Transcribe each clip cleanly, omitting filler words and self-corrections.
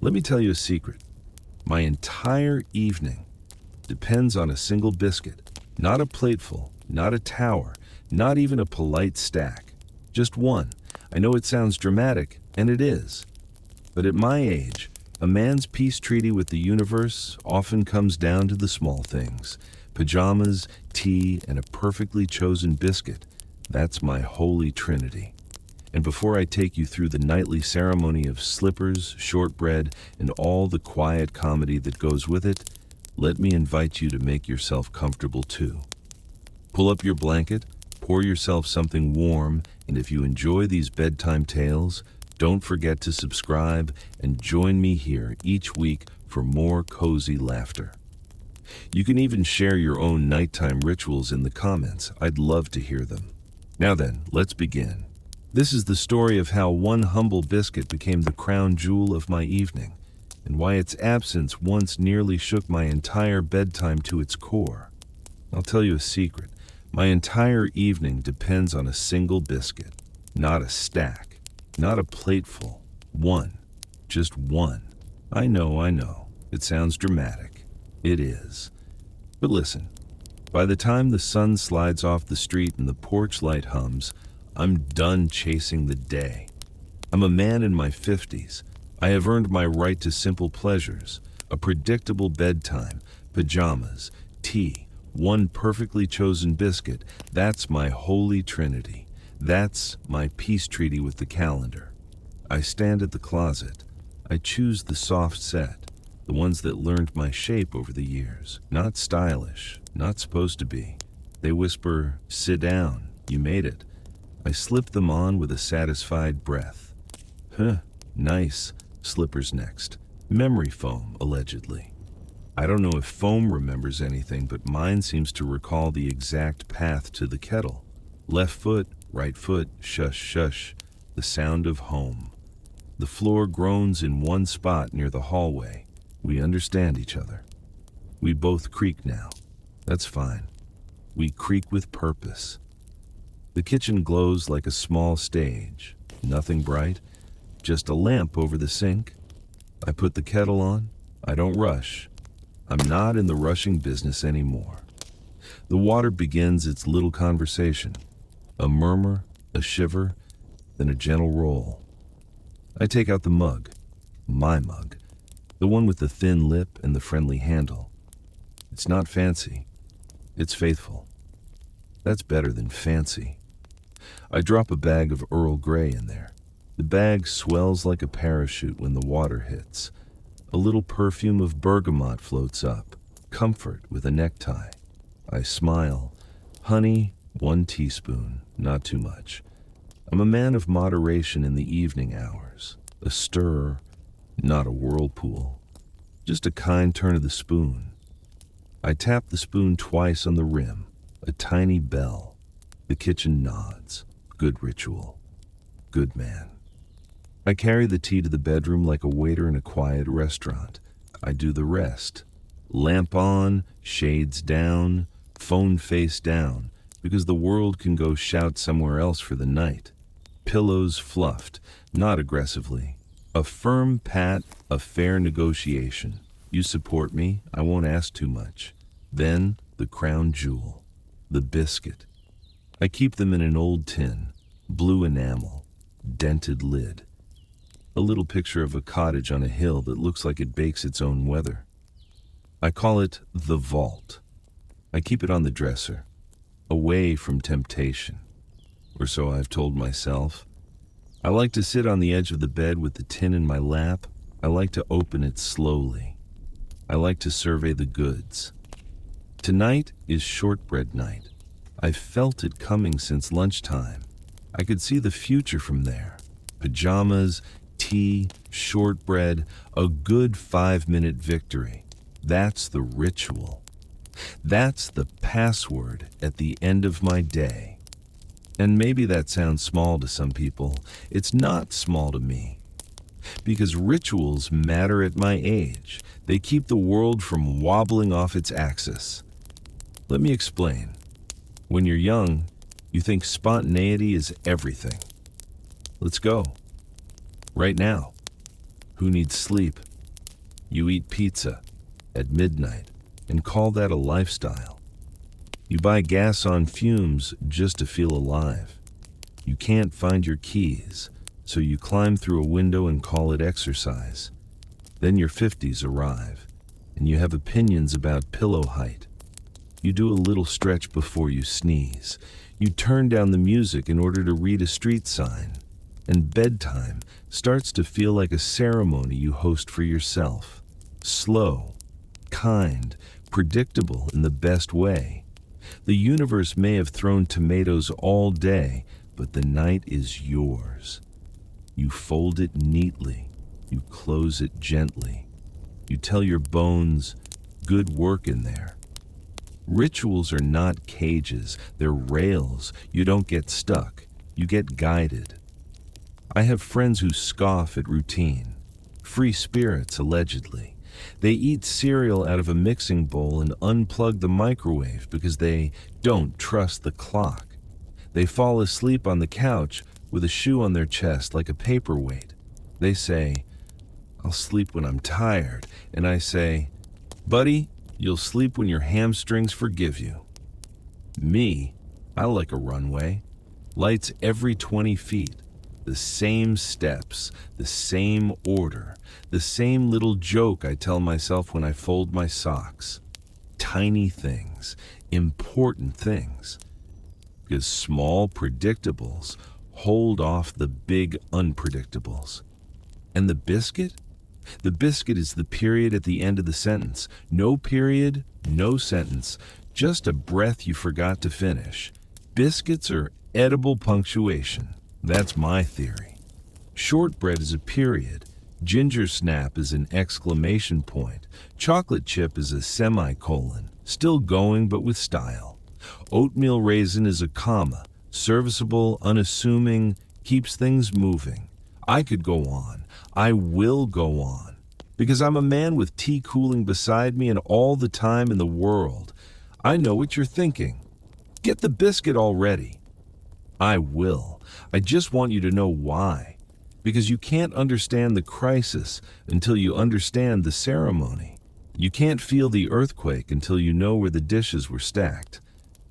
Let me tell you a secret. My entire evening depends on a single biscuit. Not a plateful, not a tower, not even a polite stack. Just one. I know it sounds dramatic, and it is. But at my age, a man's peace treaty with the universe often comes down to the small things. Pajamas, tea, and a perfectly chosen biscuit. That's my holy trinity. And before I take you through the nightly ceremony of slippers, shortbread, and all the quiet comedy that goes with it, let me invite you to make yourself comfortable too. Pull up your blanket, pour yourself something warm, and if you enjoy these bedtime tales, don't forget to subscribe and join me here each week for more cozy laughter. You can even share your own nighttime rituals in the comments. I'd love to hear them. Now then, let's begin. This is the story of how one humble biscuit became the crown jewel of my evening, and why its absence once nearly shook my entire bedtime to its core. I'll tell you a secret. My entire evening depends on a single biscuit, not a stack, not a plateful. One. Just one. I know. It sounds dramatic. It is. But listen, by the time the sun slides off the street and the porch light hums, I'm done chasing the day. I'm a man in my 50s. I have earned my right to simple pleasures, a predictable bedtime, pajamas, tea, one perfectly chosen biscuit. That's my holy trinity. That's my peace treaty with the calendar. I stand at the closet. I choose the soft set, the ones that learned my shape over the years. Not stylish, not supposed to be. They whisper, "Sit down, you made it." I slip them on with a satisfied breath. Nice. Slippers next. Memory foam, allegedly. I don't know if foam remembers anything, but mine seems to recall the exact path to the kettle. Left foot, right foot, shush, shush. The sound of home. The floor groans in one spot near the hallway. We understand each other. We both creak now. That's fine. We creak with purpose. The kitchen glows like a small stage. Nothing bright, just a lamp over the sink. I put the kettle on. I don't rush. I'm not in the rushing business anymore. The water begins its little conversation. A murmur, a shiver, then a gentle roll. I take out the mug. My mug. The one with the thin lip and the friendly handle. It's not fancy. It's faithful. That's better than fancy. I drop a bag of Earl Grey in there. The bag swells like a parachute when the water hits. A little perfume of bergamot floats up. Comfort with a necktie. I smile. Honey, 1 teaspoon, not too much. I'm a man of moderation in the evening hours. A stir, not a whirlpool. Just a kind turn of the spoon. I tap the spoon twice on the rim. A tiny bell. The kitchen nods. Good ritual. Good man. I carry the tea to the bedroom like a waiter in a quiet restaurant. I do the rest. Lamp on, shades down, phone face down, because the world can go shout somewhere else for the night. Pillows fluffed, not aggressively. A firm pat, a fair negotiation. You support me, I won't ask too much. Then, the crown jewel. The biscuit. I keep them in an old tin, blue enamel, dented lid. A little picture of a cottage on a hill that looks like it bakes its own weather. I call it the vault. I keep it on the dresser, away from temptation. Or so I've told myself. I like to sit on the edge of the bed with the tin in my lap. I like to open it slowly. I like to survey the goods. Tonight is shortbread night. I've felt it coming since lunchtime. I could see the future from there. Pajamas, tea, shortbread, a good 5-minute victory. That's the ritual. That's the password at the end of my day. And maybe that sounds small to some people. It's not small to me. Because rituals matter at my age. They keep the world from wobbling off its axis. Let me explain. When you're young, you think spontaneity is everything. Let's go. Right now. Who needs sleep? You eat pizza at midnight and call that a lifestyle. You buy gas on fumes just to feel alive. You can't find your keys, so you climb through a window and call it exercise. Then your 50s arrive, and you have opinions about pillow height. You do a little stretch before you sneeze. You turn down the music in order to read a street sign. And bedtime starts to feel like a ceremony you host for yourself. Slow, kind, predictable in the best way. The universe may have thrown tomatoes all day, but the night is yours. You fold it neatly. You close it gently. You tell your bones, good work in there. Rituals are not cages, they're rails. You don't get stuck, you get guided. I have friends who scoff at routine. Free spirits, allegedly. They eat cereal out of a mixing bowl and unplug the microwave because they don't trust the clock. They fall asleep on the couch with a shoe on their chest like a paperweight. They say, "I'll sleep when I'm tired." And I say, "Buddy, you'll sleep when your hamstrings forgive you." Me, I like a runway. Lights every 20 feet. The same steps, the same order, the same little joke I tell myself when I fold my socks. Tiny things, important things. Because small predictables hold off the big unpredictables. And the biscuit? The biscuit is the period at the end of the sentence. No period, no sentence, just a breath you forgot to finish. Biscuits are edible punctuation. That's my theory. Shortbread is a period. Ginger snap is an exclamation point. Chocolate chip is a semicolon. Still going, but with style. Oatmeal raisin is a comma. Serviceable, unassuming, keeps things moving. I could go on. I will go on. Because I'm a man with tea cooling beside me and all the time in the world. I know what you're thinking. Get the biscuit already. I will. I just want you to know why. Because you can't understand the crisis until you understand the ceremony. You can't feel the earthquake until you know where the dishes were stacked.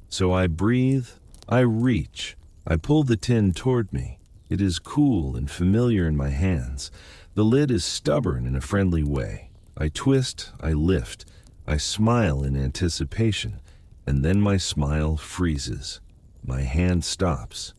So I breathe, I reach, I pull the tin toward me. It is cool and familiar in my hands. The lid is stubborn in a friendly way. I twist, I lift, I smile in anticipation, and then my smile freezes. My hand stops.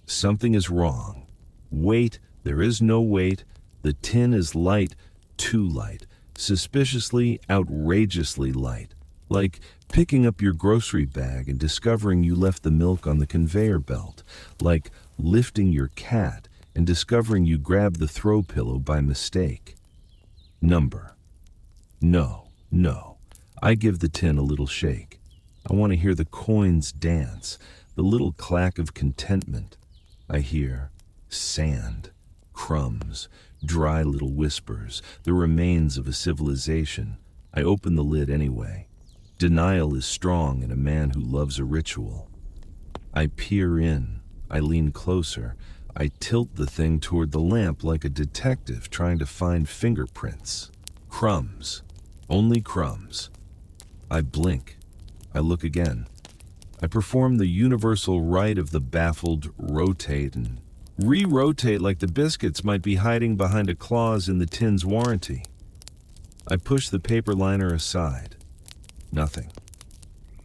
Something is wrong. Wait, there is no wait. The tin is light, too light, suspiciously, outrageously light. Like picking up your grocery bag and discovering you left the milk on the conveyor belt. Like lifting your cat and discovering you grabbed the throw pillow by mistake. Number. No. I give the tin a little shake. I want to hear the coins dance, the little clack of contentment. I hear sand, crumbs, dry little whispers, the remains of a civilization. I open the lid anyway. Denial is strong in a man who loves a ritual. I peer in. I lean closer. I tilt the thing toward the lamp like a detective trying to find fingerprints. Crumbs. Only crumbs. I blink. I look again. I perform the universal rite of the baffled rotate and re-rotate like the biscuits might be hiding behind a clause in the tin's warranty. I push the paper liner aside. Nothing.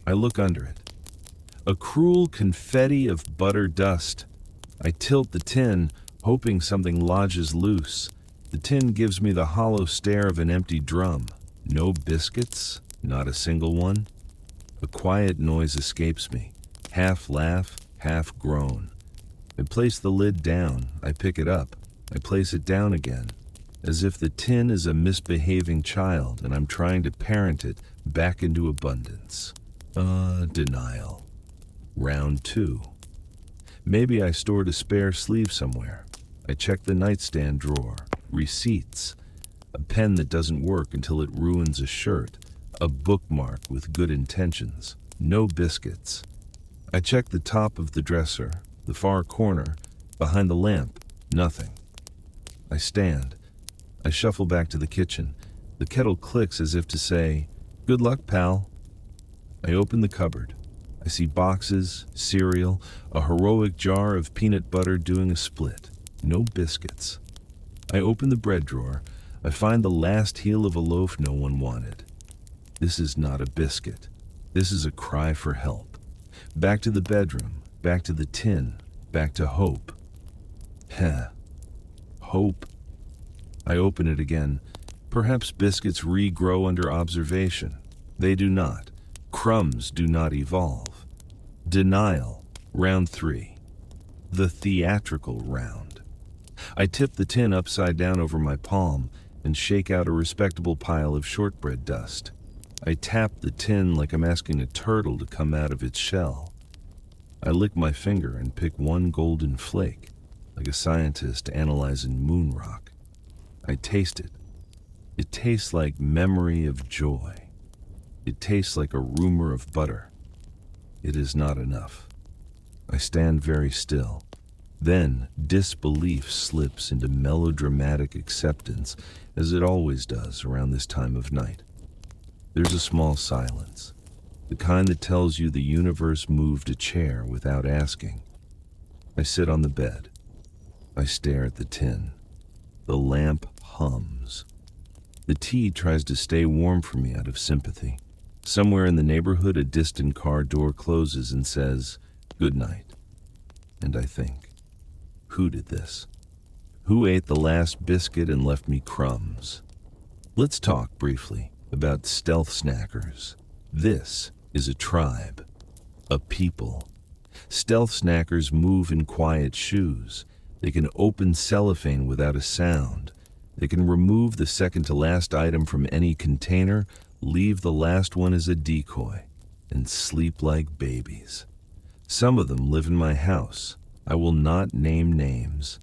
I look under it. A cruel confetti of butter dust. I tilt the tin, hoping something lodges loose. The tin gives me the hollow stare of an empty drum. No biscuits, not a single one. A quiet noise escapes me, half laugh, half groan. I place the lid down, I pick it up, I place it down again, as if the tin is a misbehaving child and I'm trying to parent it back into abundance. Denial. Round 2. Maybe I stored a spare sleeve somewhere. I check the nightstand drawer. Receipts. A pen that doesn't work until it ruins a shirt. A bookmark with good intentions. No biscuits. I check the top of the dresser, the far corner, behind the lamp. Nothing. I stand. I shuffle back to the kitchen. The kettle clicks as if to say, "Good luck, pal." I open the cupboard. I see boxes, cereal, a heroic jar of peanut butter doing a split. No biscuits. I open the bread drawer. I find the last heel of a loaf no one wanted. This is not a biscuit. This is a cry for help. Back to the bedroom, back to the tin, back to hope. Heh. Hope. I open it again. Perhaps biscuits regrow under observation. They do not. Crumbs do not evolve. Denial. Round 3. The theatrical round. I tip the tin upside down over my palm and shake out a respectable pile of shortbread dust. I tap the tin like I'm asking a turtle to come out of its shell. I lick my finger and pick one golden flake, like a scientist analyzing moon rock. I taste it. It tastes like memory of joy. It tastes like a rumor of butter. It is not enough. I stand very still. Then disbelief slips into melodramatic acceptance, as it always does around this time of night. There's a small silence, the kind that tells you the universe moved a chair without asking. I sit on the bed. I stare at the tin. The lamp hums. The tea tries to stay warm for me out of sympathy. Somewhere in the neighborhood, a distant car door closes and says, "Good night." And I think, who did this? Who ate the last biscuit and left me crumbs? Let's talk briefly about stealth snackers. This is a tribe, a people. Stealth snackers move in quiet shoes. They can open cellophane without a sound. They can remove the second-to-last item from any container, leave the last one as a decoy, and sleep like babies. Some of them live in my house. I will not name names.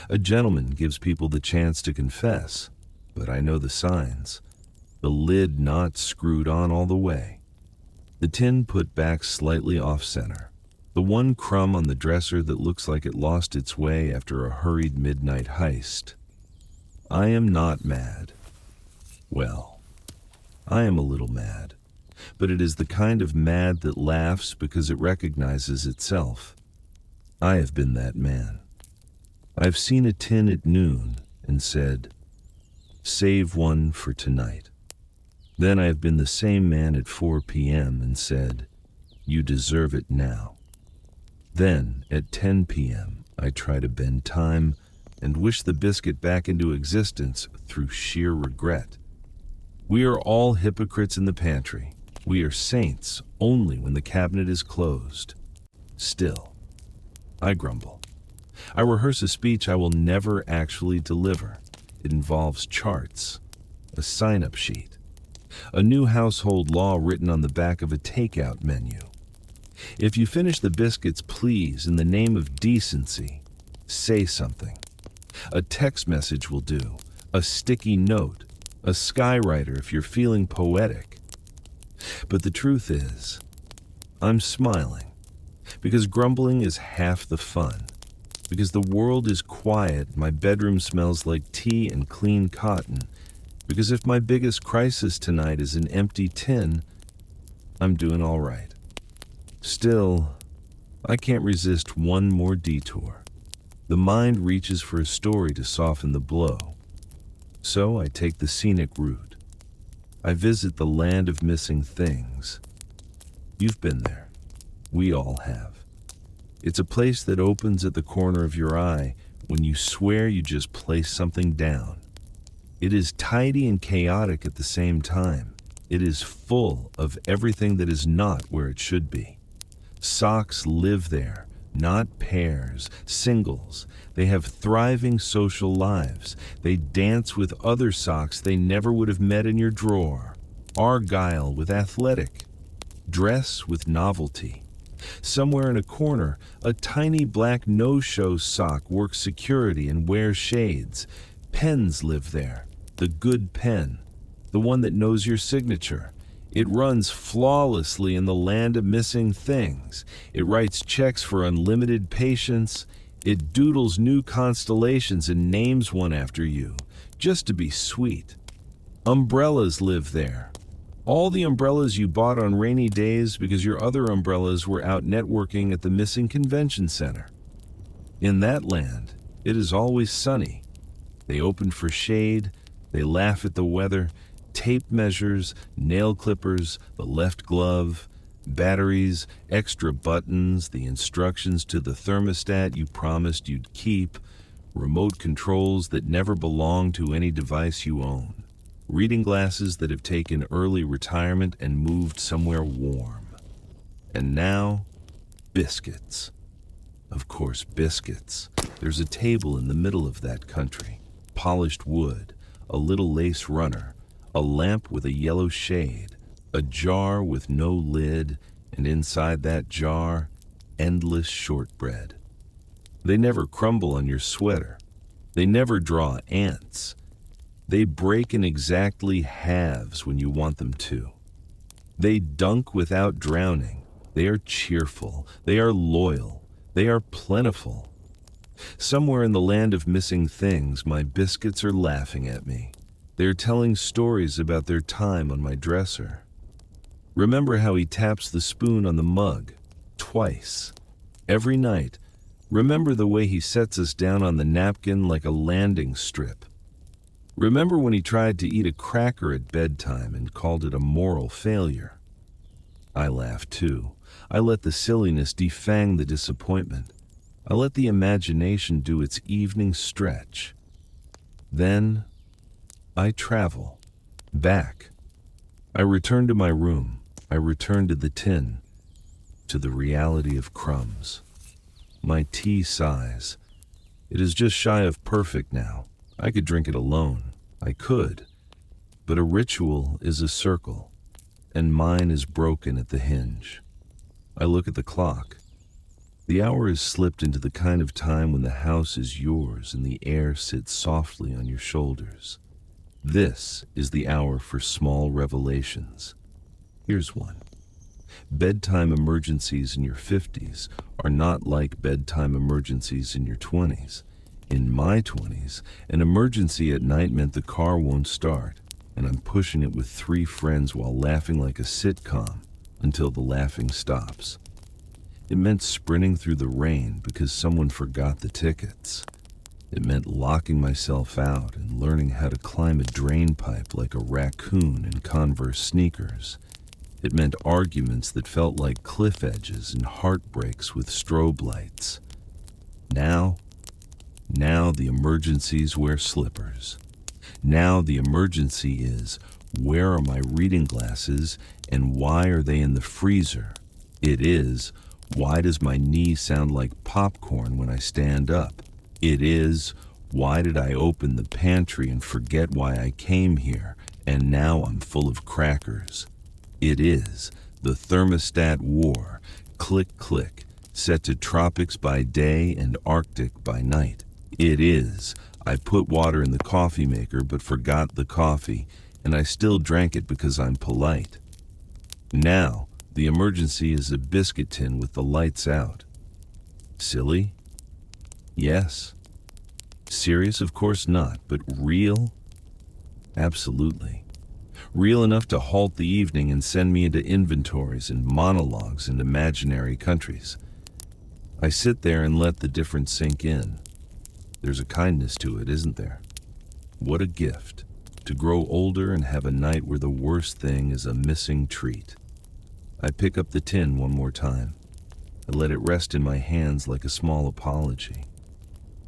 A gentleman gives people the chance to confess, but I know the signs. The lid not screwed on all the way. The tin put back slightly off-center. The one crumb on the dresser that looks like it lost its way after a hurried midnight heist. I am not mad. Well, I am a little mad, but it is the kind of mad that laughs because it recognizes itself. I have been that man. I've seen a tin at noon and said, "Save one for tonight." Then I have been the same man at 4 p.m. and said, "You deserve it now." Then, at 10 p.m., I try to bend time and wish the biscuit back into existence through sheer regret. We are all hypocrites in the pantry. We are saints only when the cabinet is closed. Still, I grumble. I rehearse a speech I will never actually deliver. It involves charts, a sign-up sheet, a new household law written on the back of a takeout menu. If you finish the biscuits, please, in the name of decency, say something. A text message will do, a sticky note, a skywriter if you're feeling poetic. But the truth is, I'm smiling, because grumbling is half the fun. Because the world is quiet, my bedroom smells like tea and clean cotton. Because if my biggest crisis tonight is an empty tin, I'm doing all right. Still, I can't resist one more detour. The mind reaches for a story to soften the blow. So I take the scenic route. I visit the land of missing things. You've been there. We all have. It's a place that opens at the corner of your eye when you swear you just placed something down. It is tidy and chaotic at the same time. It is full of everything that is not where it should be. Socks live there, not pairs, singles. They have thriving social lives. They dance with other socks they never would have met in your drawer. Argyle with athletic. Dress with novelty. Somewhere in a corner, a tiny black no-show sock works security and wears shades. Pens live there. The good pen. The one that knows your signature. It runs flawlessly in the land of missing things. It writes checks for unlimited patience. It doodles new constellations and names one after you, just to be sweet. Umbrellas live there. All the umbrellas you bought on rainy days because your other umbrellas were out networking at the missing convention center. In that land, it is always sunny. They open for shade, they laugh at the weather, tape measures, nail clippers, the left glove, batteries, extra buttons, the instructions to the thermostat you promised you'd keep, remote controls that never belong to any device you own, reading glasses that have taken early retirement and moved somewhere warm. And now, biscuits. Of course, biscuits. There's a table in the middle of that country, polished wood, a little lace runner, a lamp with a yellow shade, a jar with no lid, and inside that jar, endless shortbread. They never crumble on your sweater. They never draw ants. They break in exactly halves when you want them to. They dunk without drowning. They are cheerful. They are loyal. They are plentiful. Somewhere in the land of missing things, my biscuits are laughing at me. They are telling stories about their time on my dresser. Remember how he taps the spoon on the mug, twice, every night. Remember the way he sets us down on the napkin like a landing strip. Remember when he tried to eat a cracker at bedtime and called it a moral failure. I laughed too. I let the silliness defang the disappointment. I let the imagination do its evening stretch. Then I travel. Back. I return to my room. I return to the tin. To the reality of crumbs. My tea sighs. It is just shy of perfect now. I could drink it alone. I could. But a ritual is a circle, and mine is broken at the hinge. I look at the clock. The hour has slipped into the kind of time when the house is yours and the air sits softly on your shoulders. This is the hour for small revelations. Here's one. Bedtime emergencies in your 50s are not like bedtime emergencies in your 20s. In my 20s, an emergency at night meant the car won't start, and I'm pushing it with 3 friends while laughing like a sitcom until the laughing stops. It meant sprinting through the rain because someone forgot the tickets. It meant locking myself out and learning how to climb a drain pipe like a raccoon in Converse sneakers. It meant arguments that felt like cliff edges and heartbreaks with strobe lights. Now the emergencies wear slippers. Now the emergency is, where are my reading glasses and why are they in the freezer? It is, why does my knee sound like popcorn when I stand up? It is, why did I open the pantry and forget why I came here and now I'm full of crackers? It is, the thermostat war, click click, set to tropics by day and Arctic by night. It is, I put water in the coffee maker but forgot the coffee, and I still drank it because I'm polite. Now, the emergency is a biscuit tin with the lights out. Silly? Yes. Serious? Of course not, but real? Absolutely. Real enough to halt the evening and send me into inventories and monologues in imaginary countries. I sit there and let the difference sink in. There's a kindness to it, isn't there? What a gift, to grow older and have a night where the worst thing is a missing treat. I pick up the tin one more time. I let it rest in my hands like a small apology.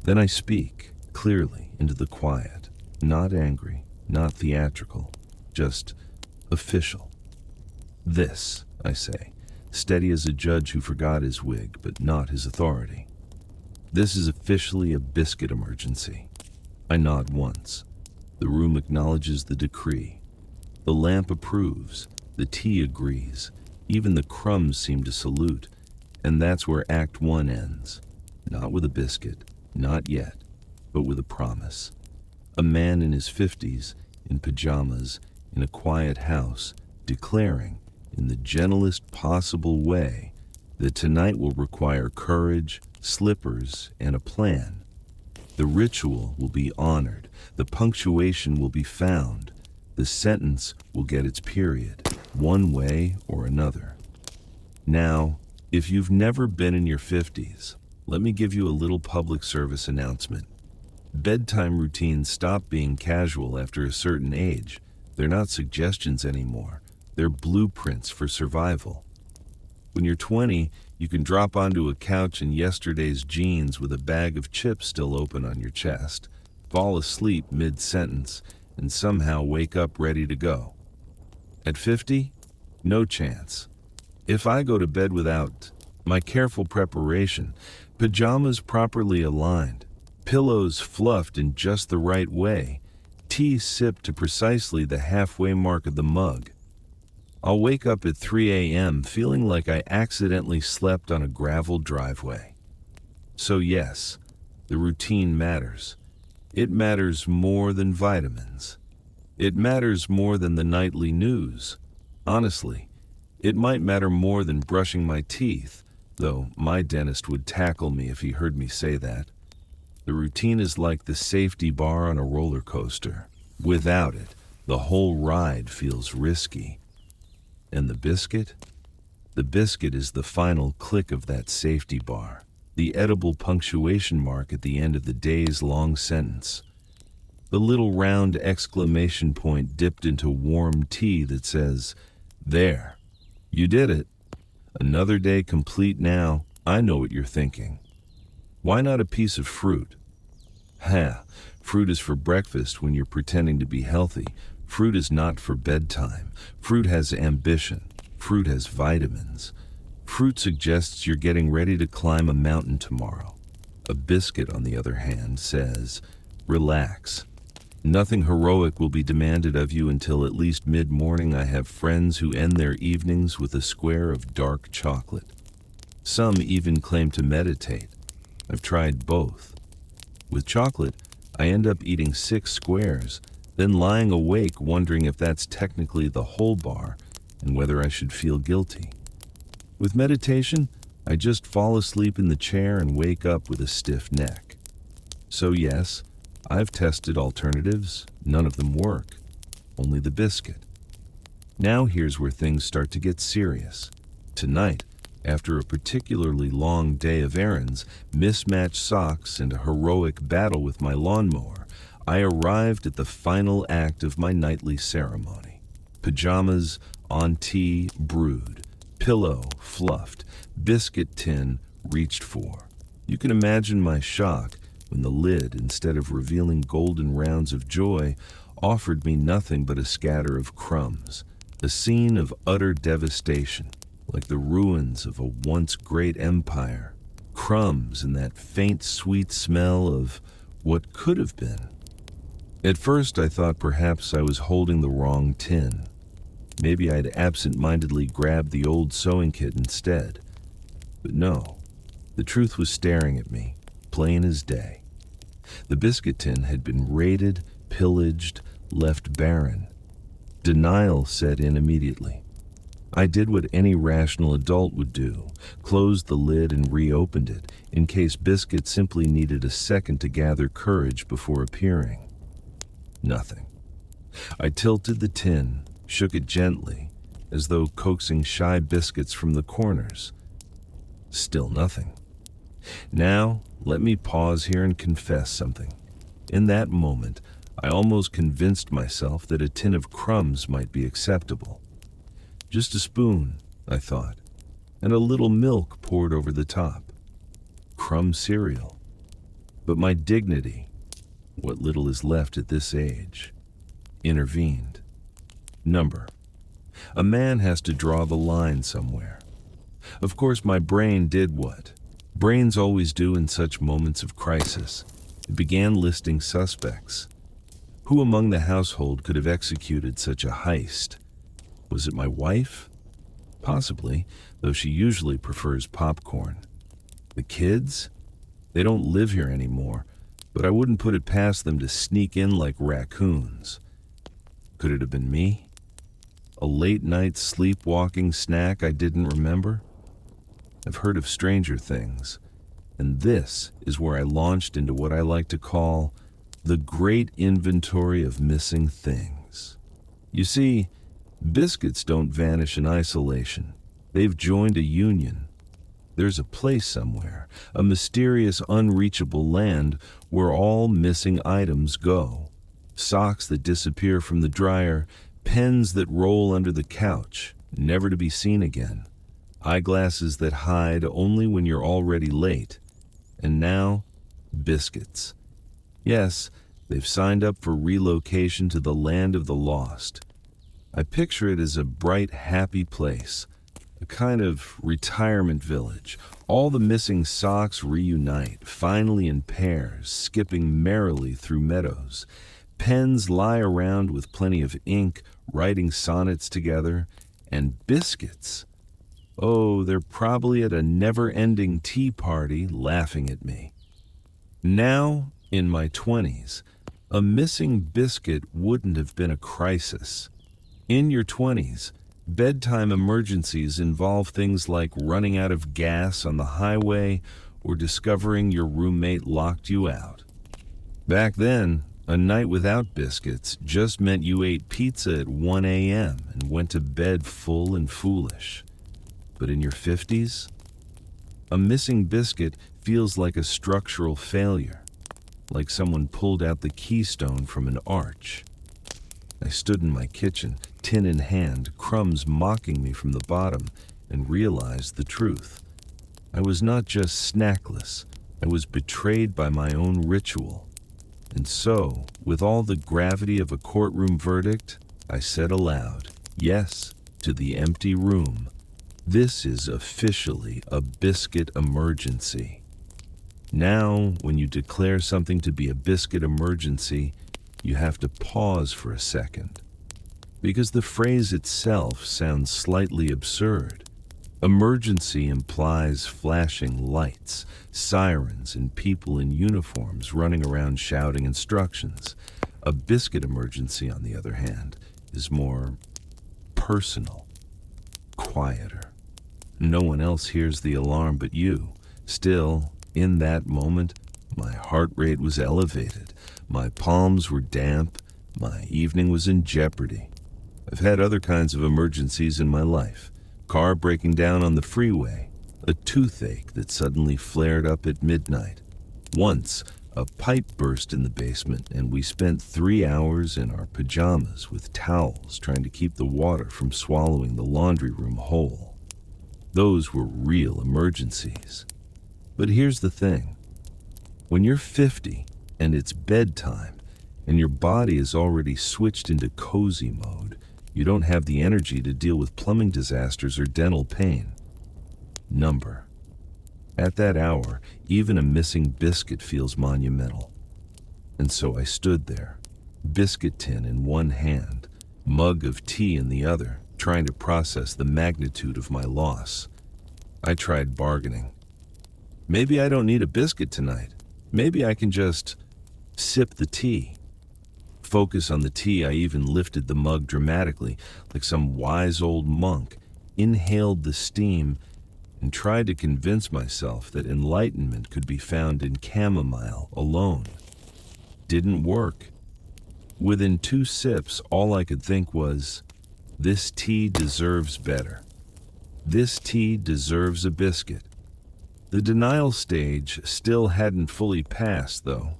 Then I speak, clearly, into the quiet, not angry, not theatrical, just official. This, I say, steady as a judge who forgot his wig but not his authority. This is officially a biscuit emergency. I nod once. The room acknowledges the decree. The lamp approves. The tea agrees. Even the crumbs seem to salute. And that's where Act 1 ends. Not with a biscuit, not yet, but with a promise. A man in his 50s, in pajamas, in a quiet house, declaring, in the gentlest possible way, that tonight will require courage, slippers, and a plan. The ritual will be honored. The punctuation will be found. the sentence will get its period, one way or another. Now, if you've never been in your 50s, let me give you a little public service announcement. Bedtime routines stop being casual after a certain age. They're not suggestions anymore. They're blueprints for survival. When you're 20, you can drop onto a couch in yesterday's jeans with a bag of chips still open on your chest, fall asleep mid-sentence, and somehow wake up ready to go. At 50, no chance. If I go to bed without my careful preparation, pajamas properly aligned, pillows fluffed in just the right way, tea sipped to precisely the halfway mark of the mug, I'll wake up at 3 a.m. feeling like I accidentally slept on a gravel driveway. So yes, the routine matters. It matters more than vitamins. It matters more than the nightly news. Honestly, it might matter more than brushing my teeth, though my dentist would tackle me if he heard me say that. The routine is like the safety bar on a roller coaster. Without it, the whole ride feels risky. And the biscuit? The biscuit is the final click of that safety bar, the edible punctuation mark at the end of the day's long sentence. The little round exclamation point dipped into warm tea that says, "There, you did it. Another day complete now. I know what you're thinking. Why not a piece of fruit?" Fruit is for breakfast when you're pretending to be healthy. Fruit is not for bedtime. Fruit has ambition. Fruit has vitamins. Fruit suggests you're getting ready to climb a mountain tomorrow. A biscuit, on the other hand, says, "Relax. Nothing heroic will be demanded of you until at least mid-morning. I have friends who end their evenings with a square of dark chocolate. Some even claim to meditate. I've tried both. With chocolate, I end up eating 6 squares, then lying awake wondering if that's technically the whole bar and whether I should feel guilty. With meditation, I just fall asleep in the chair and wake up with a stiff neck. So yes, I've tested alternatives. None of them work. Only the biscuit. Now here's where things start to get serious. Tonight, after a particularly long day of errands, mismatched socks, and a heroic battle with my lawnmower, I arrived at the final act of my nightly ceremony. Pajamas on tea brewed, pillow fluffed, biscuit tin reached for. You can imagine my shock when the lid, instead of revealing golden rounds of joy, offered me nothing but a scatter of crumbs, a scene of utter devastation, like the ruins of a once great empire. Crumbs and that faint sweet smell of what could have been. At first I thought perhaps I was holding the wrong tin. Maybe I'd absent-mindedly grabbed the old sewing kit instead. But no, the truth was staring at me, plain as day. The biscuit tin had been raided, pillaged, left barren. Denial set in immediately. I did what any rational adult would do, closed the lid and reopened it, in case Biscuit simply needed a second to gather courage before appearing. Nothing. I tilted the tin, shook it gently, as though coaxing shy biscuits from the corners. Still nothing. Now, let me pause here and confess something. In that moment, I almost convinced myself that a tin of crumbs might be acceptable. Just a spoon, I thought, and a little milk poured over the top. Crumb cereal. But my dignity, what little is left at this age, intervened. Number. A man has to draw the line somewhere. Of course, my brain did what brains always do in such moments of crisis. It began listing suspects. Who among the household could have executed such a heist? Was it my wife? Possibly, though she usually prefers popcorn. The kids? They don't live here anymore, but I wouldn't put it past them to sneak in like raccoons. Could it have been me? A late-night sleepwalking snack I didn't remember? I've heard of stranger things, and this is where I launched into what I like to call the great inventory of missing things. You see, biscuits don't vanish in isolation. They've joined a union. There's a place somewhere, a mysterious, unreachable land where all missing items go. Socks that disappear from the dryer, pens that roll under the couch, never to be seen again. Eyeglasses that hide only when you're already late. And now, biscuits. Yes, they've signed up for relocation to the land of the lost. I picture it as a bright, happy place, a kind of retirement village. All the missing socks reunite, finally in pairs, skipping merrily through meadows. Pens lie around with plenty of ink, writing sonnets together, and biscuits. Oh, they're probably at a never-ending tea party laughing at me. Now, in my 20s, a missing biscuit wouldn't have been a crisis. In your 20s, bedtime emergencies involve things like running out of gas on the highway or discovering your roommate locked you out. Back then, a night without biscuits just meant you ate pizza at 1 a.m. and went to bed full and foolish. But in your 50s, a missing biscuit feels like a structural failure, like someone pulled out the keystone from an arch. I stood in my kitchen, tin in hand, crumbs mocking me from the bottom, and realized the truth. I was not just snackless, I was betrayed by my own ritual. And so, with all the gravity of a courtroom verdict, I said aloud, yes, to the empty room. This is officially a biscuit emergency. Now, when you declare something to be a biscuit emergency, you have to pause for a second. Because the phrase itself sounds slightly absurd. Emergency implies flashing lights, sirens, and people in uniforms running around shouting instructions. A biscuit emergency, on the other hand, is more personal, quieter. No one else hears the alarm but you. Still, in that moment, my heart rate was elevated. My palms were damp. My evening was in jeopardy. I've had other kinds of emergencies in my life. Car breaking down on the freeway. A toothache that suddenly flared up at midnight. Once, a pipe burst in the basement and we spent 3 hours in our pajamas with towels trying to keep the water from swallowing the laundry room whole. Those were real emergencies. But here's the thing. When you're 50 and it's bedtime and your body is already switched into cozy mode, you don't have the energy to deal with plumbing disasters or dental pain. Number. At that hour, even a missing biscuit feels monumental. And so I stood there, biscuit tin in one hand, mug of tea in the other, trying to process the magnitude of my loss. I tried bargaining. Maybe I don't need a biscuit tonight. Maybe I can just sip the tea. Focus on the tea, I even lifted the mug dramatically, like some wise old monk, inhaled the steam, and tried to convince myself that enlightenment could be found in chamomile alone. Didn't work. Within 2 sips, all I could think was, this tea deserves better. This tea deserves a biscuit. The denial stage still hadn't fully passed, though.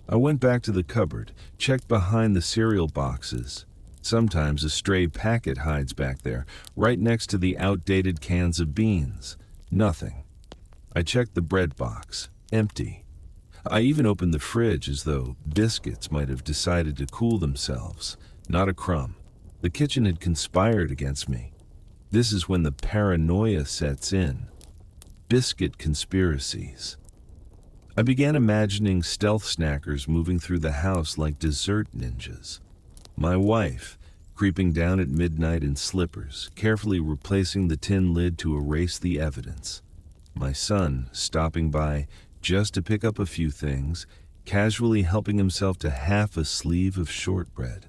I went back to the cupboard, checked behind the cereal boxes. Sometimes a stray packet hides back there, right next to the outdated cans of beans. Nothing. I checked the bread box. Empty. I even opened the fridge as though biscuits might have decided to cool themselves. Not a crumb. The kitchen had conspired against me. This is when the paranoia sets in. Biscuit conspiracies. I began imagining stealth snackers moving through the house like dessert ninjas. My wife, creeping down at midnight in slippers, carefully replacing the tin lid to erase the evidence. My son, stopping by just to pick up a few things, casually helping himself to half a sleeve of shortbread.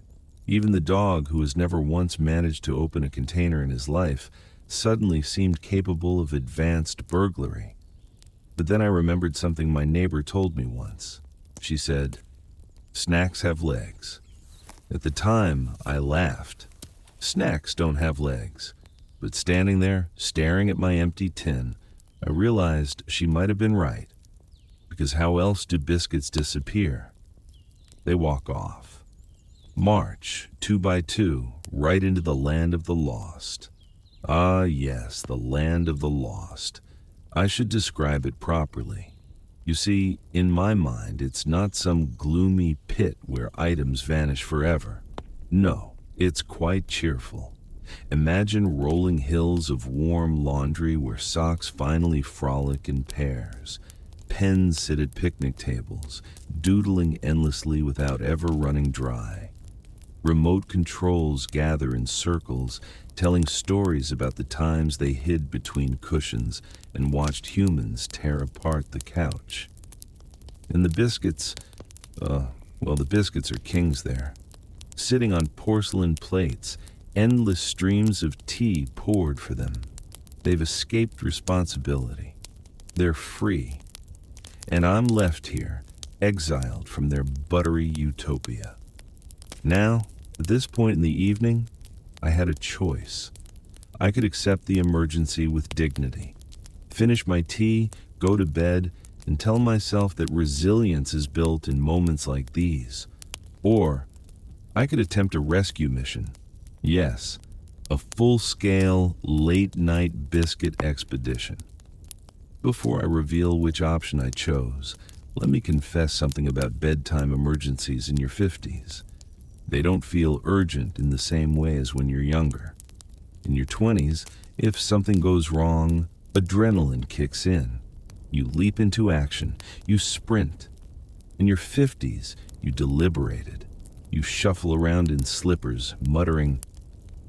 Even the dog, who has never once managed to open a container in his life, suddenly seemed capable of advanced burglary. But then I remembered something my neighbor told me once. She said, "Snacks have legs." At the time, I laughed. Snacks don't have legs. But standing there, staring at my empty tin, I realized she might have been right. Because how else do biscuits disappear? They walk off. March, 2 by 2, right into the land of the lost. Ah, yes, the land of the lost. I should describe it properly. You see, in my mind, it's not some gloomy pit where items vanish forever. No, it's quite cheerful. Imagine rolling hills of warm laundry where socks finally frolic in pairs. Pens sit at picnic tables, doodling endlessly without ever running dry. Remote controls gather in circles, telling stories about the times they hid between cushions and watched humans tear apart the couch. And the biscuits, the biscuits are kings there. Sitting on porcelain plates, endless streams of tea poured for them. They've escaped responsibility. They're free. And I'm left here, exiled from their buttery utopia. Now, at this point in the evening, I had a choice. I could accept the emergency with dignity, finish my tea, go to bed, and tell myself that resilience is built in moments like these. Or I could attempt a rescue mission. Yes, a full-scale, late-night biscuit expedition. Before I reveal which option I chose, let me confess something about bedtime emergencies in your 50s. They don't feel urgent in the same way as when you're younger. In your 20s, if something goes wrong, adrenaline kicks in. You leap into action. You sprint. In your 50s, you deliberated. You shuffle around in slippers, muttering,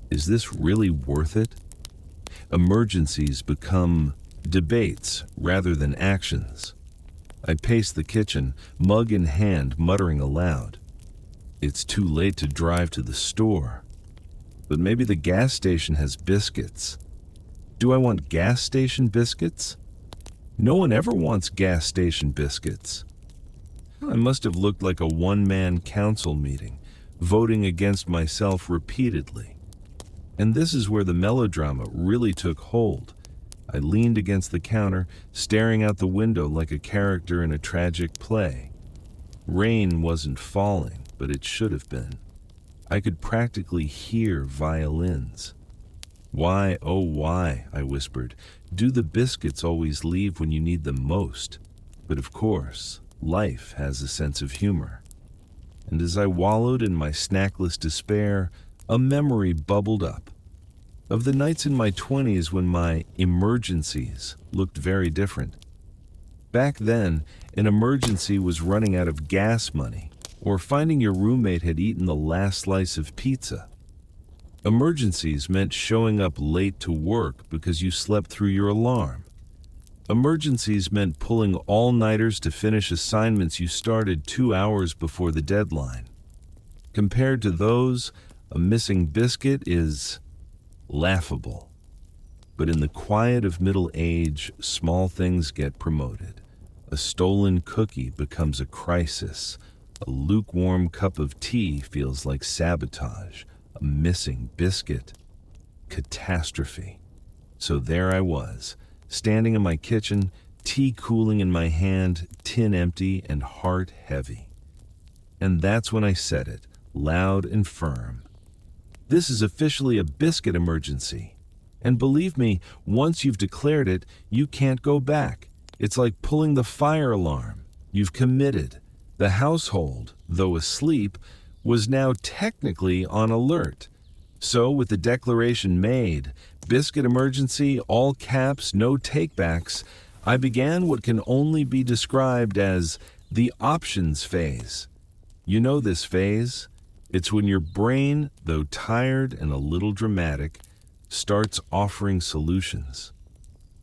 "Is this really worth it?" Emergencies become debates rather than actions. I pace the kitchen, mug in hand, muttering aloud. It's too late to drive to the store. But maybe the gas station has biscuits. Do I want gas station biscuits? No one ever wants gas station biscuits. I must have looked like a one-man council meeting, voting against myself repeatedly. And this is where the melodrama really took hold. I leaned against the counter, staring out the window like a character in a tragic play. Rain wasn't falling, but it should have been. I could practically hear violins. "Why, oh why," I whispered, "do the biscuits always leave when you need them most?" But of course, life has a sense of humor. And as I wallowed in my snackless despair, a memory bubbled up. Of the nights in my 20s when my emergencies looked very different. Back then, an emergency was running out of gas money, or finding your roommate had eaten the last slice of pizza. Emergencies meant showing up late to work because you slept through your alarm. Emergencies meant pulling all-nighters to finish assignments you started 2 hours before the deadline. Compared to those, a missing biscuit is laughable. But in the quiet of middle age, small things get promoted. A stolen cookie becomes a crisis. A lukewarm cup of tea feels like sabotage. A missing biscuit, catastrophe. So there I was, standing in my kitchen, tea cooling in my hand, tin empty and heart heavy. And that's when I said it, loud and firm. This is officially a biscuit emergency. And believe me, once you've declared it, you can't go back. It's like pulling the fire alarm. You've committed. The household, though asleep, was now technically on alert. So with the declaration made, biscuit emergency, all caps, no takebacks, I began what can only be described as the options phase. You know this phase? It's when your brain, though tired and a little dramatic, starts offering solutions.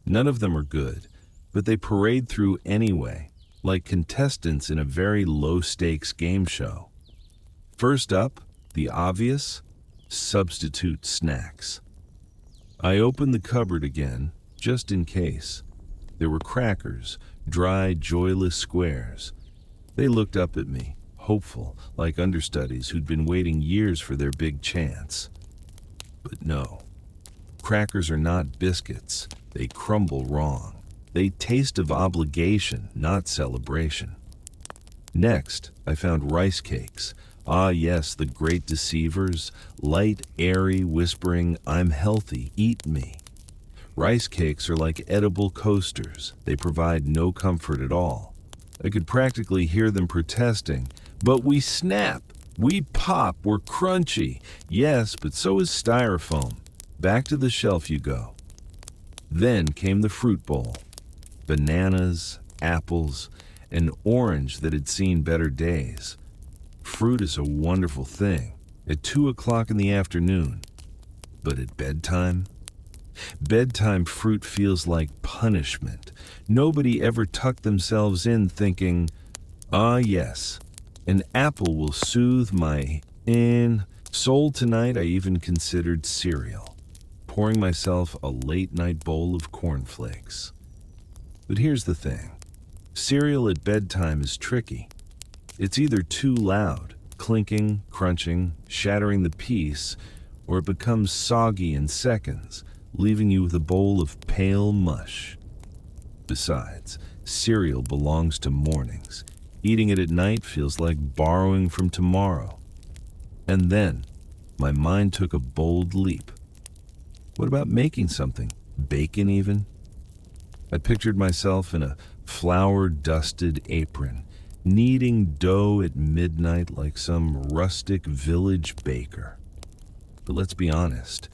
None of them are good, but they parade through anyway, like contestants in a very low-stakes game show. First up, the obvious, substitute snacks. I opened the cupboard again, just in case. There were crackers, dry, joyless squares. They looked up at me, hopeful, like understudies who'd been waiting years for their big chance. But no, crackers are not biscuits. They crumble wrong. They taste of obligation, not celebration. Next, I found rice cakes. Ah yes, the great deceivers, light, airy, whispering, "I'm healthy, eat me." Rice cakes are like edible coasters. They provide no comfort at all. I could practically hear them protesting, "But we snap, we pop, we're crunchy." Yes, but so is styrofoam. Back to the shelf you go. Then came the fruit bowl. Bananas, apples, an orange that had seen better days. Fruit is a wonderful thing at 2 o'clock in the afternoon. But at bedtime? Bedtime fruit feels like punishment. Nobody ever tucked themselves in thinking, "Ah yes, an apple will soothe my soul tonight." I even considered cereal, pouring myself a late-night bowl of cornflakes. But here's the thing. Cereal at bedtime is tricky. It's either too loud, clinking, crunching, shattering the piece, or it becomes soggy in seconds, leaving you with a bowl of pale mush. Besides, cereal belongs to mornings. Eating it at night feels like borrowing from tomorrow. And then, my mind took a bold leap. What about making something? Bacon even? I pictured myself in a flour-dusted apron, kneading dough at midnight like some rustic village baker. But let's be honest,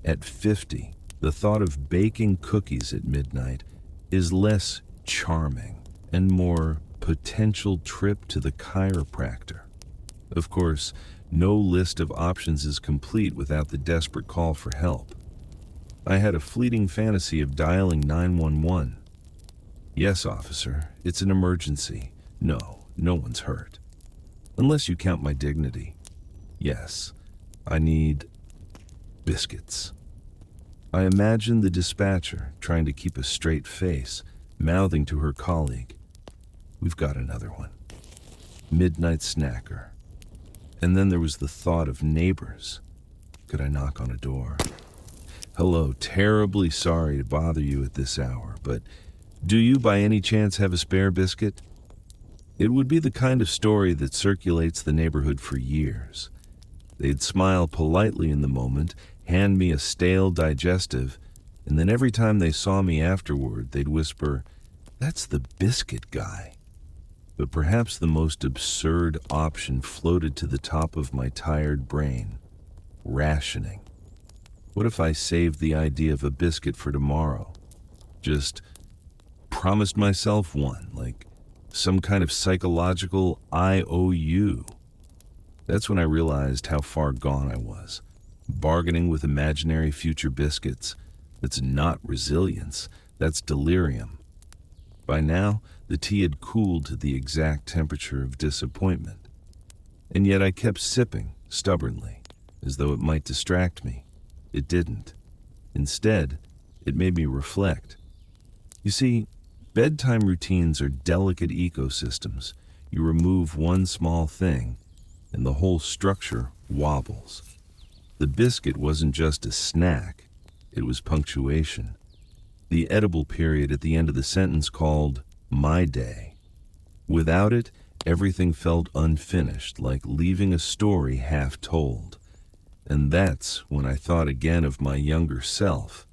at 50, the thought of baking cookies at midnight is less charming and more potential trip to the chiropractor. Of course, no list of options is complete without the desperate call for help. I had a fleeting fantasy of dialing 911. "Yes, officer, it's an emergency." "No, no one's hurt." "Unless you count my dignity." "Yes, I need biscuits." I imagined the dispatcher, trying to keep a straight face, mouthing to her colleague, "We've got another one." Midnight snacker. And then there was the thought of neighbors. Could I knock on a door? "Hello, terribly sorry to bother you at this hour, but do you by any chance have a spare biscuit?" It would be the kind of story that circulates the neighborhood for years. They'd smile politely in the moment, hand me a stale digestive, and then every time they saw me afterward, they'd whisper, "That's the biscuit guy." But perhaps the most absurd option floated to the top of my tired brain: rationing. What if I saved the idea of a biscuit for tomorrow? Just promised myself one, like some kind of psychological IOU. That's when I realized how far gone I was. Bargaining with imaginary future biscuits. That's not resilience, that's delirium. By now, the tea had cooled to the exact temperature of disappointment. And yet I kept sipping, stubbornly, as though it might distract me. It didn't. Instead, it made me reflect. You see, bedtime routines are delicate ecosystems. You remove one small thing, and the whole structure wobbles. The biscuit wasn't just a snack, it was punctuation. The edible period at the end of the sentence called "my day." Without it, everything felt unfinished, like leaving a story half told. And that's when I thought again of my younger self.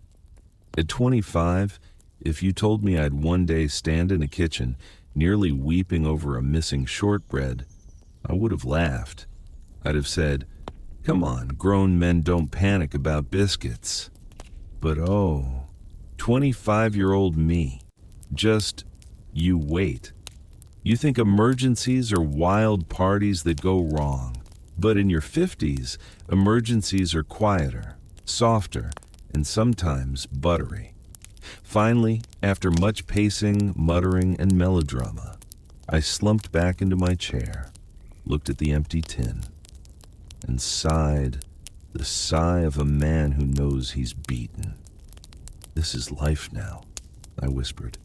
At 25, if you told me I'd one day stand in a kitchen, nearly weeping over a missing shortbread, I would have laughed. I'd have said, "Come on, grown men don't panic about biscuits." But oh, 25-year-old me, just, you wait. You think emergencies are wild parties that go wrong. But in your 50s, emergencies are quieter, softer, and sometimes buttery. Finally, after much pacing, muttering, and melodrama, I slumped back into my chair, looked at the empty tin, and sighed, the sigh of a man who knows he's beaten. "This is life now," I whispered.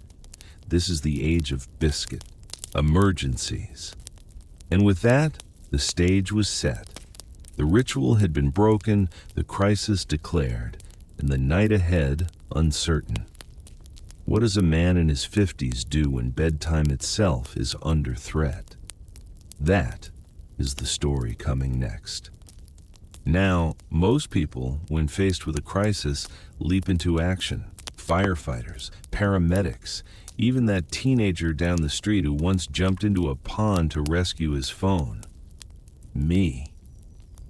"This is the age of biscuit, emergencies." And with that, the stage was set. The ritual had been broken, the crisis declared, and the night ahead uncertain. What does a man in his 50s do when bedtime itself is under threat? That is the story coming next. Now, most people, when faced with a crisis, leap into action. Firefighters, paramedics, even that teenager down the street who once jumped into a pond to rescue his phone. Me.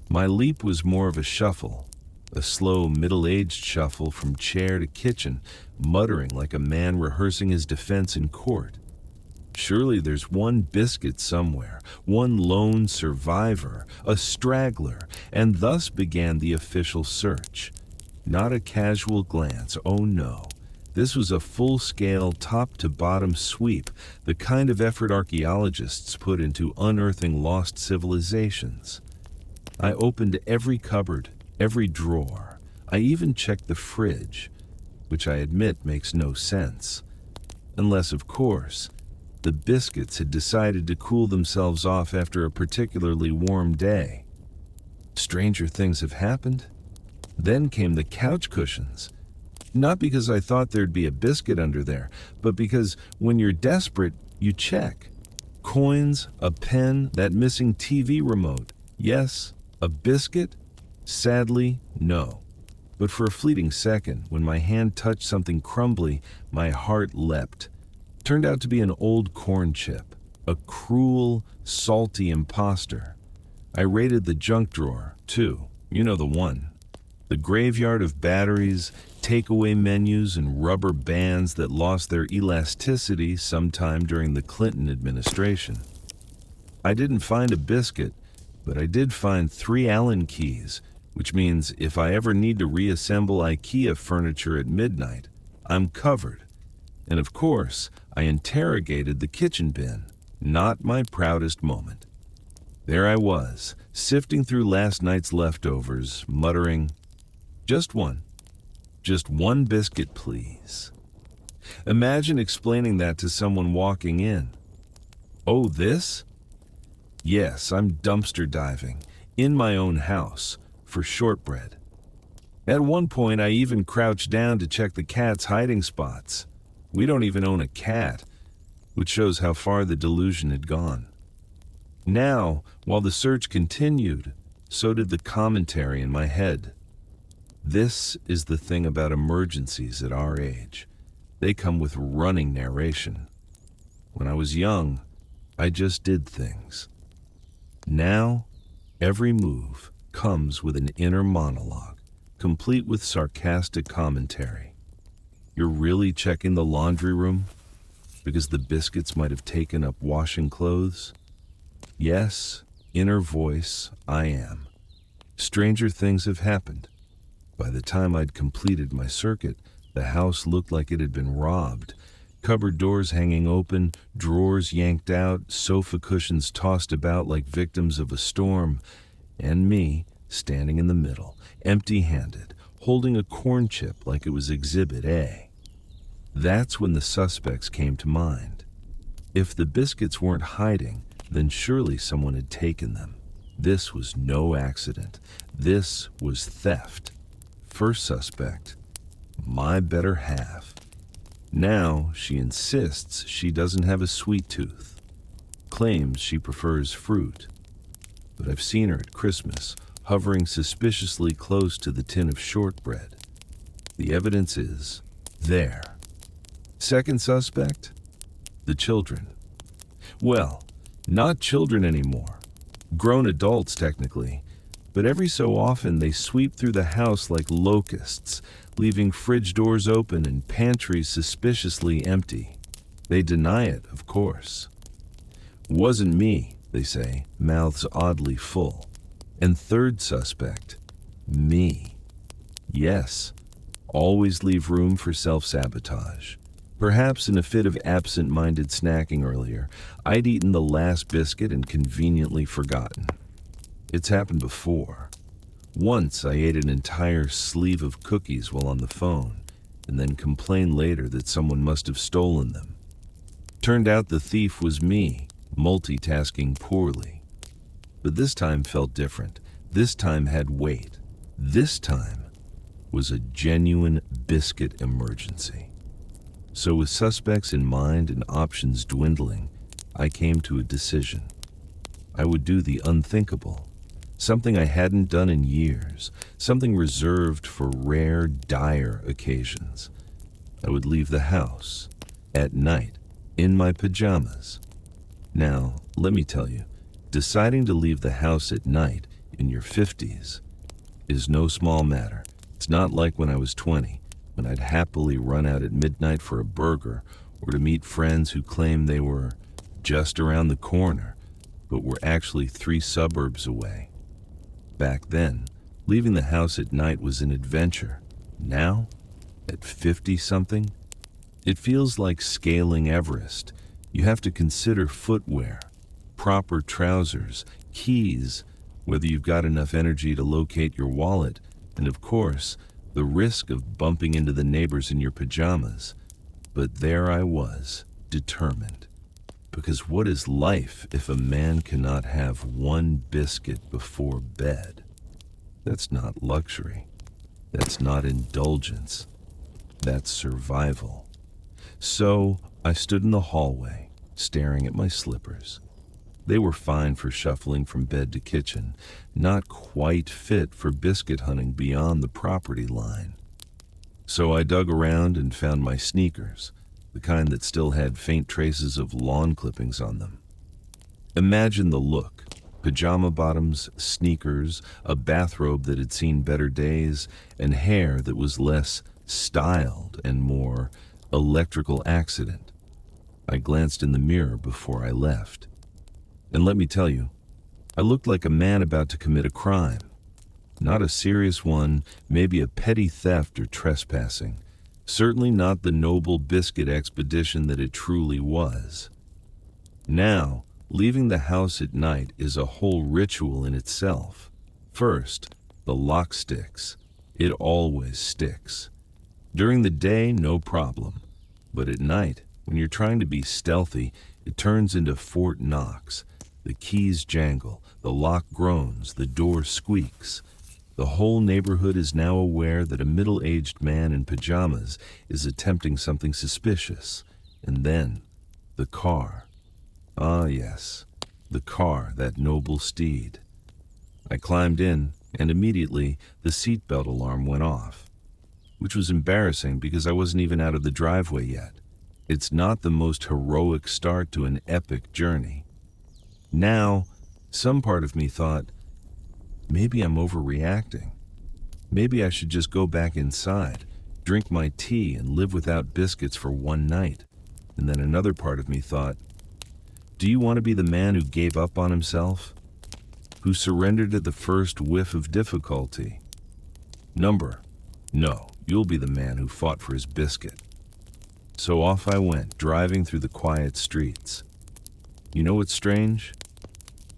My leap was more of a shuffle, a slow, middle-aged shuffle from chair to kitchen, muttering like a man rehearsing his defense in court. Surely there's one biscuit somewhere, one lone survivor, a straggler, and thus began the official search. Not a casual glance, oh no. This was a full-scale, top-to-bottom sweep, the kind of effort archaeologists put into unearthing lost civilizations. I opened every cupboard, every drawer. I even checked the fridge, which I admit makes no sense. Unless, of course, the biscuits had decided to cool themselves off after a particularly warm day. Stranger things have happened. Then came the couch cushions. Not because I thought there'd be a biscuit under there, but because when you're desperate, you check. Coins, a pen, that missing TV remote. Yes, a biscuit? Sadly, no. But for a fleeting second, when my hand touched something crumbly, my heart leapt. Turned out to be an old corn chip, a cruel, salty imposter. I raided the junk drawer, too. You know the one. The graveyard of batteries, takeaway menus, and rubber bands that lost their elasticity sometime during the Clinton administration. I didn't find a biscuit, but I did find 3 Allen keys, which means if I ever need to reassemble IKEA furniture at midnight, I'm covered. And of course, I interrogated the kitchen bin, not my proudest moment. There I was, sifting through last night's leftovers, muttering, just one biscuit, please. Imagine explaining that to someone walking in. Oh, this? Yes, I'm dumpster diving, in my own house, for shortbread. At one point, I even crouched down to check the cat's hiding spots. We don't even own a cat, which shows how far the delusion had gone. Now, while the search continued, so did the commentary in my head. This is the thing about emergencies at our age. They come with running narration. When I was young, I just did things. Now, every move comes with an inner monologue, complete with sarcastic commentary. You're really checking the laundry room? Because the biscuits might have taken up washing clothes? Yes, inner voice, I am. Stranger things have happened. By the time I'd completed my circuit, the house looked like it had been robbed. Cupboard doors hanging open, drawers yanked out, sofa cushions tossed about like victims of a storm, and me standing in the middle, empty-handed, holding a corn chip like it was Exhibit A. That's when the suspects came to mind. If the biscuits weren't hiding, then surely someone had taken them. This was no accident. This was theft. First suspect, my better half. Now she insists she doesn't have a sweet tooth. Claims she prefers fruit. But I've seen her at Christmas, hovering suspiciously close to the tin of shortbread. The evidence is there. Second suspect, the children. Well, not children anymore. Grown adults, technically. But every so often they sweep through the house like locusts, leaving fridge doors open and pantries suspiciously empty. They deny it, of course. Wasn't me, they say, mouths oddly full. And third suspect, me. Yes, always leave room for self-sabotage. Perhaps in a fit of absent-minded snacking earlier, I'd eaten the last biscuit and conveniently forgotten. It's happened before. Once I ate an entire sleeve of cookies while on the phone, and then complained later that someone must have stolen them. Turned out the thief was me, multitasking poorly. But this time felt different. This time had weight. This time was a genuine biscuit emergency. So with suspects in mind and options dwindling, I came to a decision. I would do the unthinkable, something I hadn't done in years, something reserved for rare, dire occasions. I would leave the house at night in my pajamas. Now, let me tell you, deciding to leave the house at night in your 50s is no small matter. It's not like when I was 20, when I'd happily run out at midnight for a burger or to meet friends who claimed they were just around the corner, but were actually 3 suburbs away. Back then, leaving the house at night was an adventure. Now, at 50-something, it feels like scaling Everest. You have to consider footwear, proper trousers, keys, whether you've got enough energy to locate your wallet, and of course, the risk of bumping into the neighbors in your pajamas. But there I was, determined. Because what is life if a man cannot have one biscuit before bed? That's not luxury. That's not indulgence. That's survival. So I stood in the hallway, staring at my slippers. They were fine for shuffling from bed to kitchen, not quite fit for biscuit hunting beyond the property line. So I dug around and found my sneakers, the kind that still had faint traces of lawn clippings on them. Imagine the look: pajama bottoms, sneakers, a bathrobe that had seen better days, and hair that was less styled and more electrical accident. I glanced in the mirror before I left. And let me tell you, I looked like a man about to commit a crime. Not a serious one, maybe a petty theft or trespassing. Certainly not the noble biscuit expedition that it truly was. Now, leaving the house at night is a whole ritual in itself. First, the lock sticks. It always sticks. During the day, no problem. But at night, when you're trying to be stealthy, it turns into Fort Knox. The keys jangle, the lock groans, the door squeaks. The whole neighborhood is now aware that a middle-aged man in pajamas is attempting something suspicious. And then, the car. Ah, yes, the car, that noble steed. I climbed in, and immediately the seatbelt alarm went off, which was embarrassing because I wasn't even out of the driveway yet. It's not the most heroic start to an epic journey. Now, some part of me thought, maybe I'm overreacting. Maybe I should just go back inside, drink my tea, and live without biscuits for one night. And then another part of me thought, do you want to be the man who gave up on himself? Who surrendered at the first whiff of difficulty? No, you'll be the man who fought for his biscuit. So off I went, driving through the quiet streets. You know what's strange?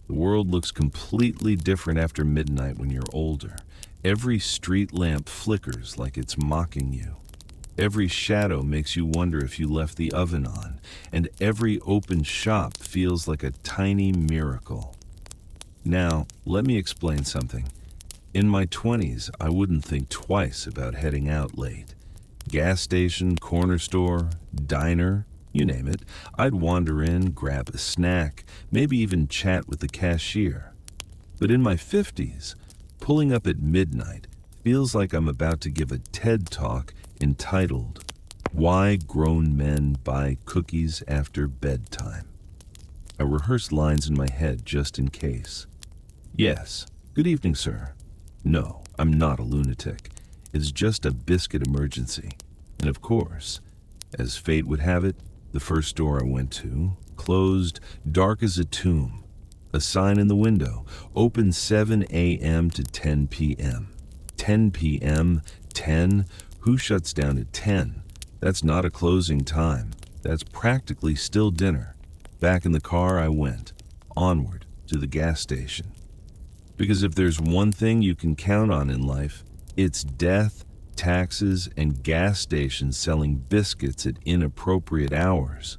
The world looks completely different after midnight when you're older. Every street lamp flickers like it's mocking you. Every shadow makes you wonder if you left the oven on, and every open shop feels like a tiny miracle. Now, let me explain something. In my 20s, I wouldn't think twice about heading out late. Gas station, corner store, diner, you name it. I'd wander in, grab a snack, maybe even chat with the cashier. But in my 50s, pulling up at midnight feels like I'm about to give a TED Talk entitled, Why Grown Men Buy Cookies After Bedtime. I rehearsed lines in my head just in case. Yes, good evening, sir. No, I'm not a lunatic. It's just a biscuit emergency. And of course, as fate would have it, the first store I went to, closed, dark as a tomb. A sign in the window, open 7 a.m. to 10 p.m. 10 p.m., 10? Who shuts down at 10? That's not a closing time. That's practically still dinner. Back in the car I went, onward to the gas station. Because if there's one thing you can count on in life, it's death, taxes, and gas stations selling biscuits at inappropriate hours.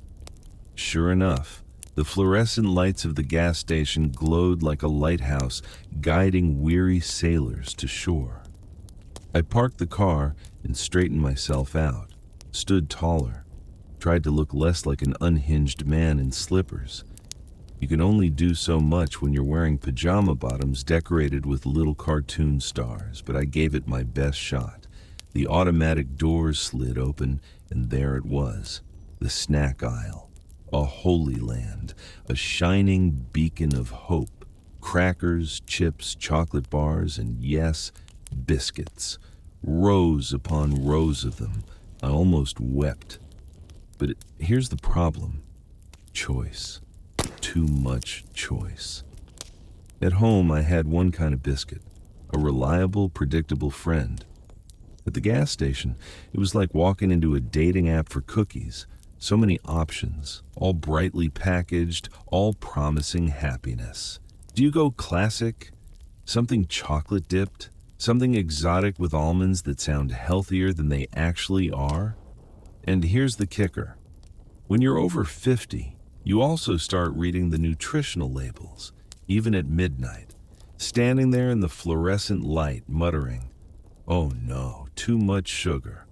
Sure enough, The fluorescent lights of the gas station glowed like a lighthouse, guiding weary sailors to shore. I parked the car and straightened myself out, stood taller, tried to look less like an unhinged man in slippers. You can only do so much when you're wearing pajama bottoms decorated with little cartoon stars, but I gave it my best shot. The automatic doors slid open, and there it was, the snack aisle, a holy land, a shining beacon of hope. Crackers, chips, chocolate bars, and yes, biscuits. Rows upon rows of them. I almost wept. But here's the problem. Choice. Too much choice. At home, I had one kind of biscuit, a reliable, predictable friend. At the gas station, it was like walking into a dating app for cookies. So many options, all brightly packaged, all promising happiness. Do you go classic? Something chocolate dipped? Something exotic with almonds that sound healthier than they actually are? And here's the kicker. When you're over 50, you also start reading the nutritional labels, even at midnight, standing there in the fluorescent light, muttering, "Oh no, too much sugar.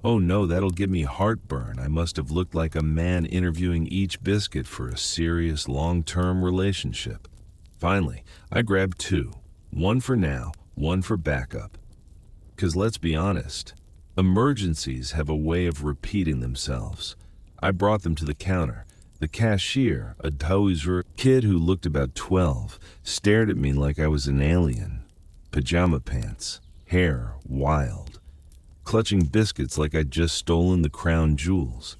Oh no, that'll give me heartburn. I must have looked like a man interviewing each biscuit for a serious long-term relationship." Finally, I grabbed two, one for now, one for backup. 'Cause let's be honest, emergencies have a way of repeating themselves. I brought them to the counter. The cashier, a Taoiser kid who looked about 12, stared at me like I was an alien. Pajama pants, hair wild, clutching biscuits like I'd just stolen the crown jewels.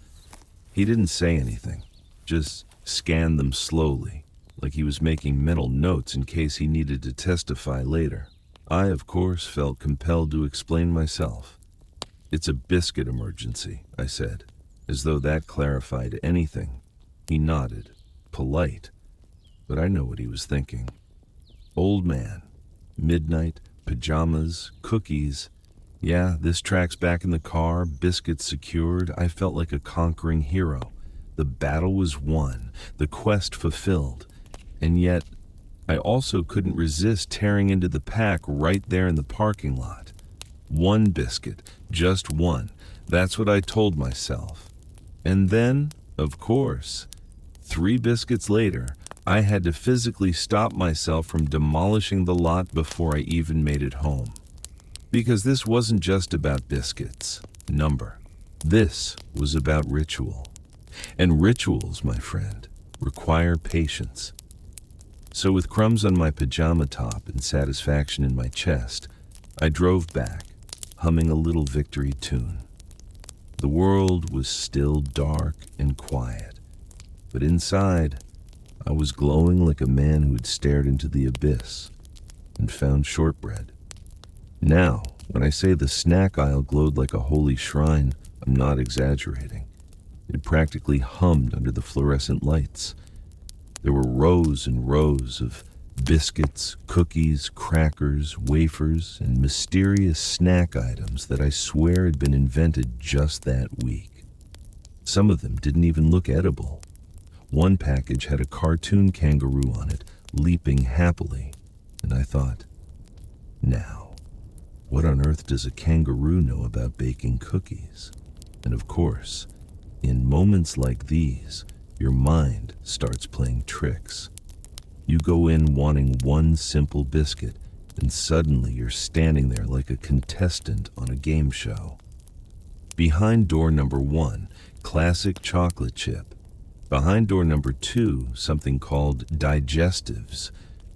He didn't say anything, just scanned them slowly, like he was making mental notes in case he needed to testify later. I, of course, felt compelled to explain myself. "It's a biscuit emergency," I said, as though that clarified anything. He nodded, polite, but I know what he was thinking. Old man, midnight, pajamas, cookies. Yeah, this tracks back in the car, biscuits secured. I felt like a conquering hero. The battle was won, the quest fulfilled. And yet, I also couldn't resist tearing into the pack right there in the parking lot. One biscuit, just one. That's what I told myself. And then, of course, 3 biscuits later, I had to physically stop myself from demolishing the lot before I even made it home. Because this wasn't just about biscuits, number. This was about ritual. And rituals, my friend, require patience. So with crumbs on my pajama top and satisfaction in my chest, I drove back, humming a little victory tune. The world was still dark and quiet, but inside, I was glowing like a man who had stared into the abyss and found shortbread. Now, when I say the snack aisle glowed like a holy shrine, I'm not exaggerating. It practically hummed under the fluorescent lights. There were rows and rows of biscuits, cookies, crackers, wafers, and mysterious snack items that I swear had been invented just that week. Some of them didn't even look edible. One package had a cartoon kangaroo on it, leaping happily, and I thought, now, what on earth does a kangaroo know about baking cookies? And of course, in moments like these, your mind starts playing tricks. You go in wanting one simple biscuit, and suddenly you're standing there like a contestant on a game show. Behind door number 1, classic chocolate chip. Behind door number 2, something called digestives,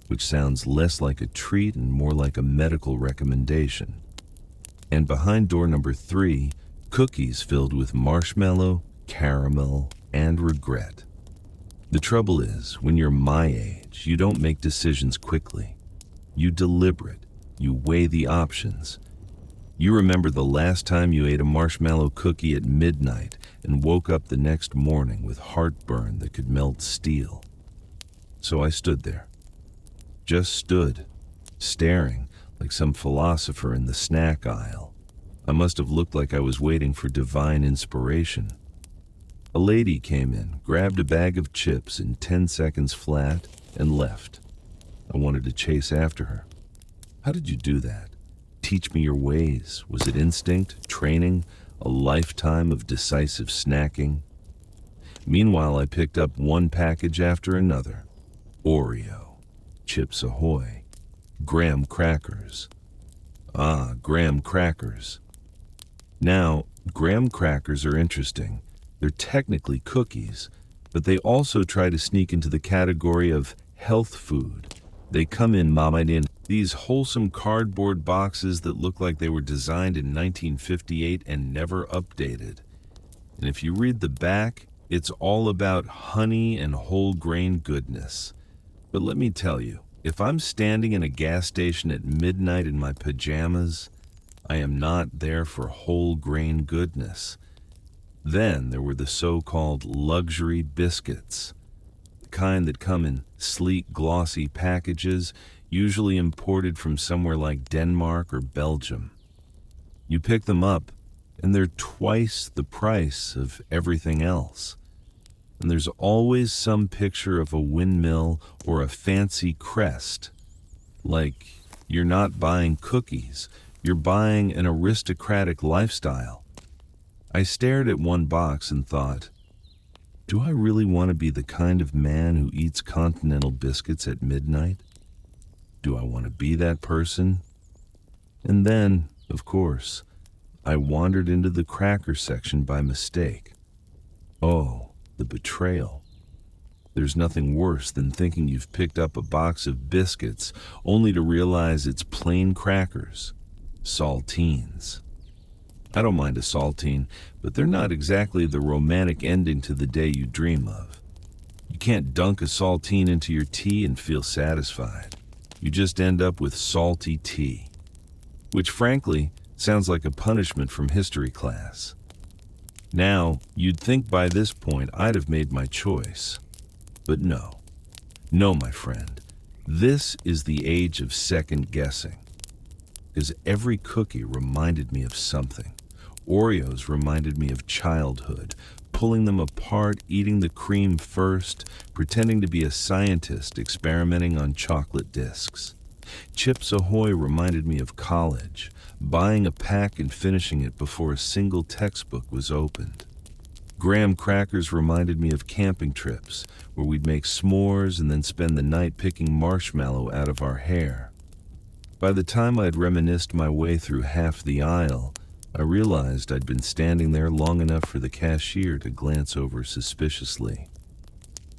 which sounds less like a treat and more like a medical recommendation. And behind door number 3, cookies filled with marshmallow, caramel, and regret. The trouble is, when you're my age, you don't make decisions quickly. You deliberate. You weigh the options. You remember the last time you ate a marshmallow cookie at midnight and woke up the next morning with heartburn that could melt steel. So I stood there. Just stood, staring like some philosopher in the snack aisle. I must have looked like I was waiting for divine inspiration. A lady came in, grabbed a bag of chips in 10 seconds flat, and left. I wanted to chase after her. How did you do that? Teach me your ways. Was it instinct, training, a lifetime of decisive snacking? Meanwhile, I picked up one package after another. Oreo, Chips Ahoy, graham crackers. Graham crackers. Now, graham crackers are interesting. They're technically cookies, but they also try to sneak into the category of health food. They come in these wholesome cardboard boxes that look like they were designed in 1958 and never updated. And if you read the back, it's all about honey and whole grain goodness. But let me tell you, if I'm standing in a gas station at midnight in my pajamas, I am not there for whole grain goodness. Then there were the so-called luxury biscuits, the kind that come in sleek, glossy packages, usually imported from somewhere like Denmark or Belgium. You pick them up, and they're twice the price of everything else. And there's always some picture of a windmill or a fancy crest. Like, you're not buying cookies, you're buying an aristocratic lifestyle. I stared at one box and thought, do I really want to be the kind of man who eats continental biscuits at midnight? Do I want to be that person? And then, of course, I wandered into the cracker section by mistake. Oh, the betrayal. There's nothing worse than thinking you've picked up a box of biscuits only to realize it's plain crackers, saltines. I don't mind a saltine, but they're not exactly the romantic ending to the day you dream of. You can't dunk a saltine into your tea and feel satisfied. You just end up with salty tea, which frankly sounds like a punishment from history class. Now, you'd think by this point I'd have made my choice. But no. No, my friend. This is the age of second guessing. Because every cookie reminded me of something. Oreos reminded me of childhood, pulling them apart, eating the cream first, pretending to be a scientist experimenting on chocolate discs. Chips Ahoy reminded me of college, buying a pack and finishing it before a single textbook was opened. Graham crackers reminded me of camping trips, where we'd make s'mores and then spend the night picking marshmallow out of our hair. By the time I'd reminisced my way through half the aisle, I realized I'd been standing there long enough for the cashier to glance over suspiciously.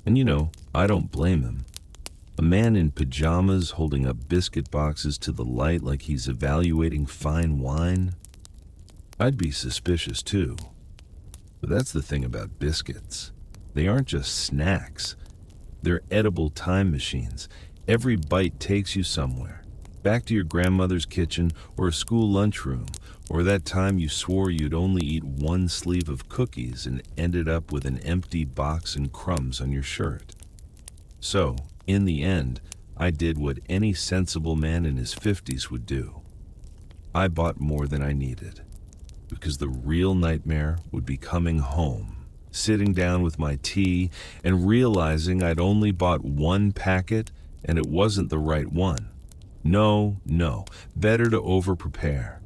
And I don't blame him. A man in pajamas holding up biscuit boxes to the light like he's evaluating fine wine? I'd be suspicious too. But that's the thing about biscuits. They aren't just snacks. They're edible time machines. Every bite takes you somewhere. Back to your grandmother's kitchen or a school lunchroom, or that time you swore you'd only eat one sleeve of cookies and ended up with an empty box and crumbs on your shirt. So, in the end, I did what any sensible man in his 50s would do. I bought more than I needed, because the real nightmare would be coming home, sitting down with my tea, and realizing I'd only bought one packet and it wasn't the right one. No, better to over-prepare.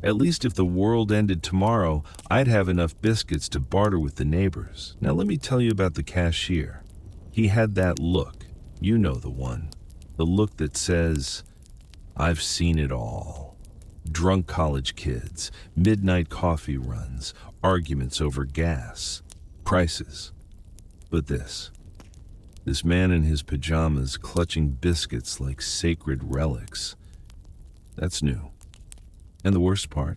At least if the world ended tomorrow, I'd have enough biscuits to barter with the neighbors. Now let me tell you about the cashier. He had that look. You know the one. The look that says, I've seen it all. Drunk college kids, midnight coffee runs, arguments over gas, prices. But this man in his pajamas clutching biscuits like sacred relics. That's new. And the worst part,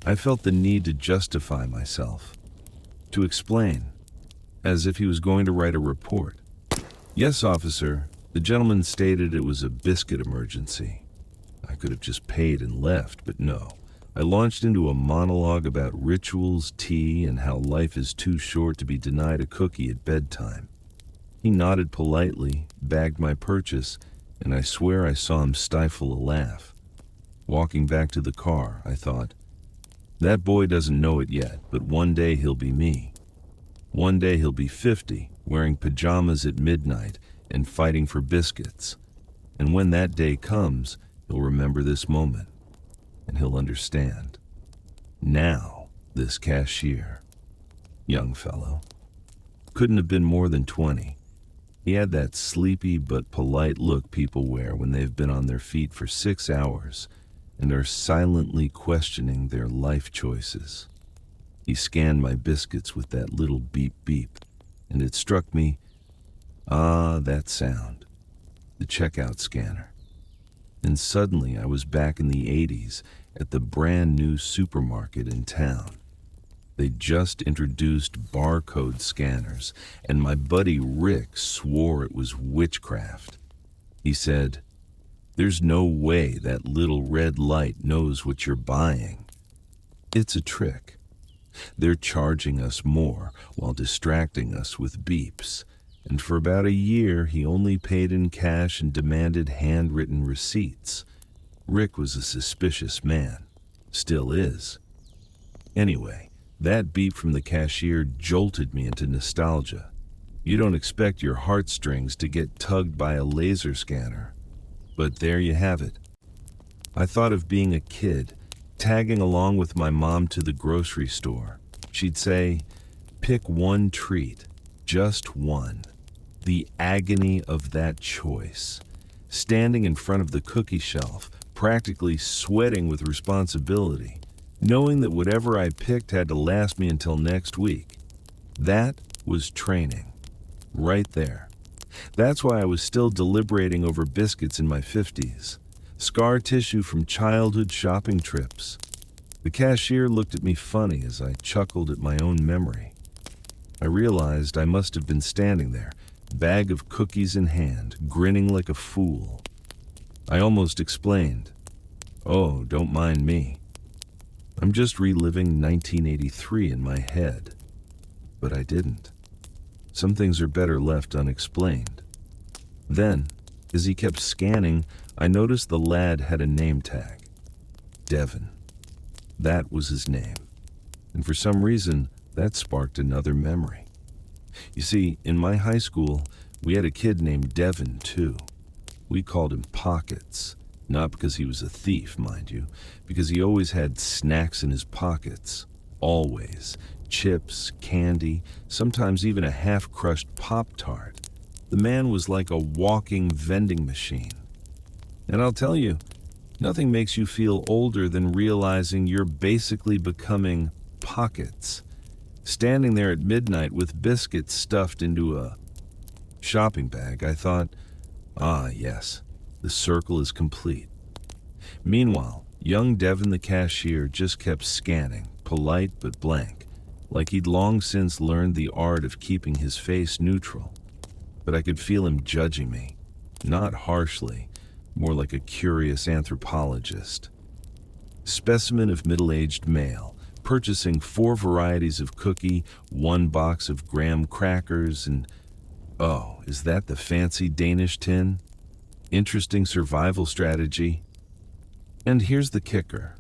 I felt the need to justify myself, to explain, as if he was going to write a report. Yes, officer, the gentleman stated it was a biscuit emergency. I could have just paid and left, but no. I launched into a monologue about rituals, tea, and how life is too short to be denied a cookie at bedtime. He nodded politely, bagged my purchase, and I swear I saw him stifle a laugh. Walking back to the car, I thought, that boy doesn't know it yet, but one day he'll be me. One day he'll be 50, wearing pajamas at midnight and fighting for biscuits. And when that day comes, he'll remember this moment, and he'll understand. Now, this cashier, young fellow, couldn't have been more than 20. He had that sleepy but polite look people wear when they've been on their feet for 6 hours and are silently questioning their life choices. He scanned my biscuits with that little beep beep, and it struck me, that sound, the checkout scanner. And suddenly I was back in the 80s at the brand new supermarket in town. They just introduced barcode scanners, and my buddy Rick swore it was witchcraft. He said, "There's no way that little red light knows what you're buying. It's a trick. They're charging us more while distracting us with beeps." And for about a year, he only paid in cash and demanded handwritten receipts. Rick was a suspicious man. Still is. Anyway, that beep from the cashier jolted me into nostalgia. You don't expect your heartstrings to get tugged by a laser scanner. But there you have it. I thought of being a kid, tagging along with my mom to the grocery store. She'd say, "Pick one treat, just one." The agony of that choice. Standing in front of the cookie shelf, practically sweating with responsibility, knowing that whatever I picked had to last me until next week. That was training. Right there. That's why I was still deliberating over biscuits in my 50s. Scar tissue from childhood shopping trips. The cashier looked at me funny as I chuckled at my own memory. I realized I must have been standing there, bag of cookies in hand, grinning like a fool. I almost explained, "Oh, don't mind me. I'm just reliving 1983 in my head." But I didn't. Some things are better left unexplained. Then, as he kept scanning, I noticed the lad had a name tag. Devin. That was his name. And for some reason, that sparked another memory. You see, in my high school, we had a kid named Devin, too. We called him Pockets. Not because he was a thief, mind you, because he always had snacks in his pockets. Always. Chips, candy, sometimes even a half-crushed Pop-Tart. The man was like a walking vending machine. And I'll tell you, nothing makes you feel older than realizing you're basically becoming Pockets. Standing there at midnight with biscuits stuffed into a shopping bag, I thought, yes, the circle is complete. Meanwhile, young Devin the cashier just kept scanning, polite but blank, like he'd long since learned the art of keeping his face neutral. But I could feel him judging me, not harshly, more like a curious anthropologist. Specimen of middle-aged male, purchasing 4 varieties of cookie, 1 box of graham crackers, and is that the fancy Danish tin? Interesting survival strategy. And here's the kicker.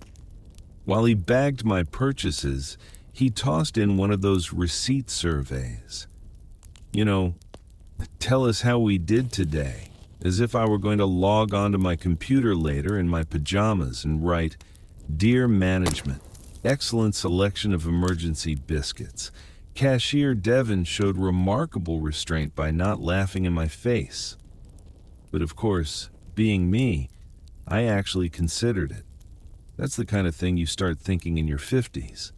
While he bagged my purchases, he tossed in one of those receipt surveys. You know, tell us how we did today, as if I were going to log onto my computer later in my pajamas and write, "Dear management, excellent selection of emergency biscuits. Cashier Devin showed remarkable restraint by not laughing in my face." But of course, being me, I actually considered it. That's the kind of thing you start thinking in your 50s.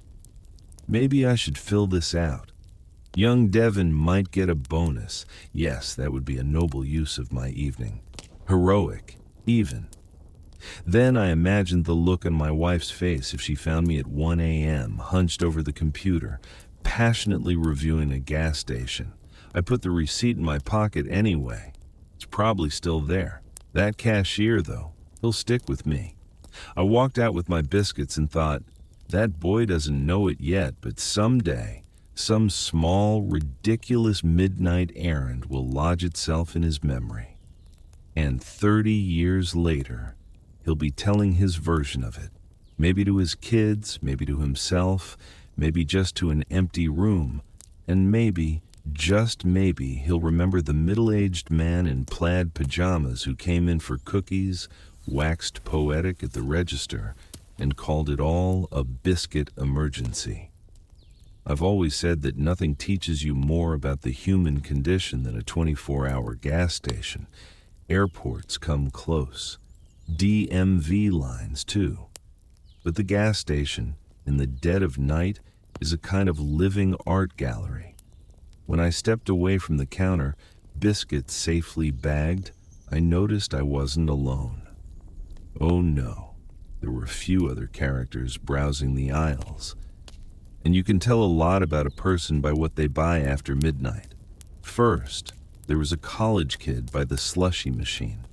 Maybe I should fill this out. Young Devin might get a bonus. Yes, that would be a noble use of my evening. Heroic, even. Then I imagined the look on my wife's face if she found me at 1 a.m., hunched over the computer, passionately reviewing a gas station. I put the receipt in my pocket anyway. It's probably still there. That cashier, though, he'll stick with me. I walked out with my biscuits and thought, that boy doesn't know it yet, but someday, some small, ridiculous midnight errand will lodge itself in his memory. And 30 years later, he'll be telling his version of it. Maybe to his kids, maybe to himself, maybe just to an empty room, And maybe, just maybe, he'll remember the middle-aged man in plaid pajamas who came in for cookies, waxed poetic at the register, and called it all a biscuit emergency. I've always said that nothing teaches you more about the human condition than a 24-hour gas station. Airports come close. DMV lines, too. But the gas station, in the dead of night, is a kind of living art gallery. When I stepped away from the counter, biscuits safely bagged, I noticed I wasn't alone. Oh no, there were a few other characters browsing the aisles. And you can tell a lot about a person by what they buy after midnight. First, there was a college kid by the slushy machine.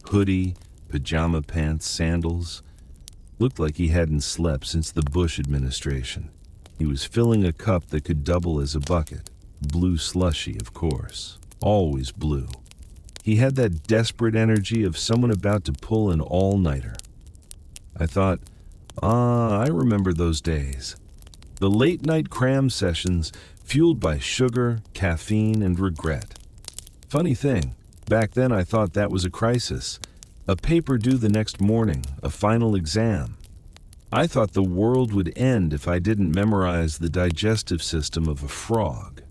Hoodie, pajama pants, sandals. Looked like he hadn't slept since the Bush administration. He was filling a cup that could double as a bucket. Blue slushy, of course. Always blue. He had that desperate energy of someone about to pull an all-nighter. I thought, I remember those days. The late-night cram sessions fueled by sugar, caffeine, and regret. Funny thing, back then I thought that was a crisis. A paper due the next morning, a final exam. I thought the world would end if I didn't memorize the digestive system of a frog.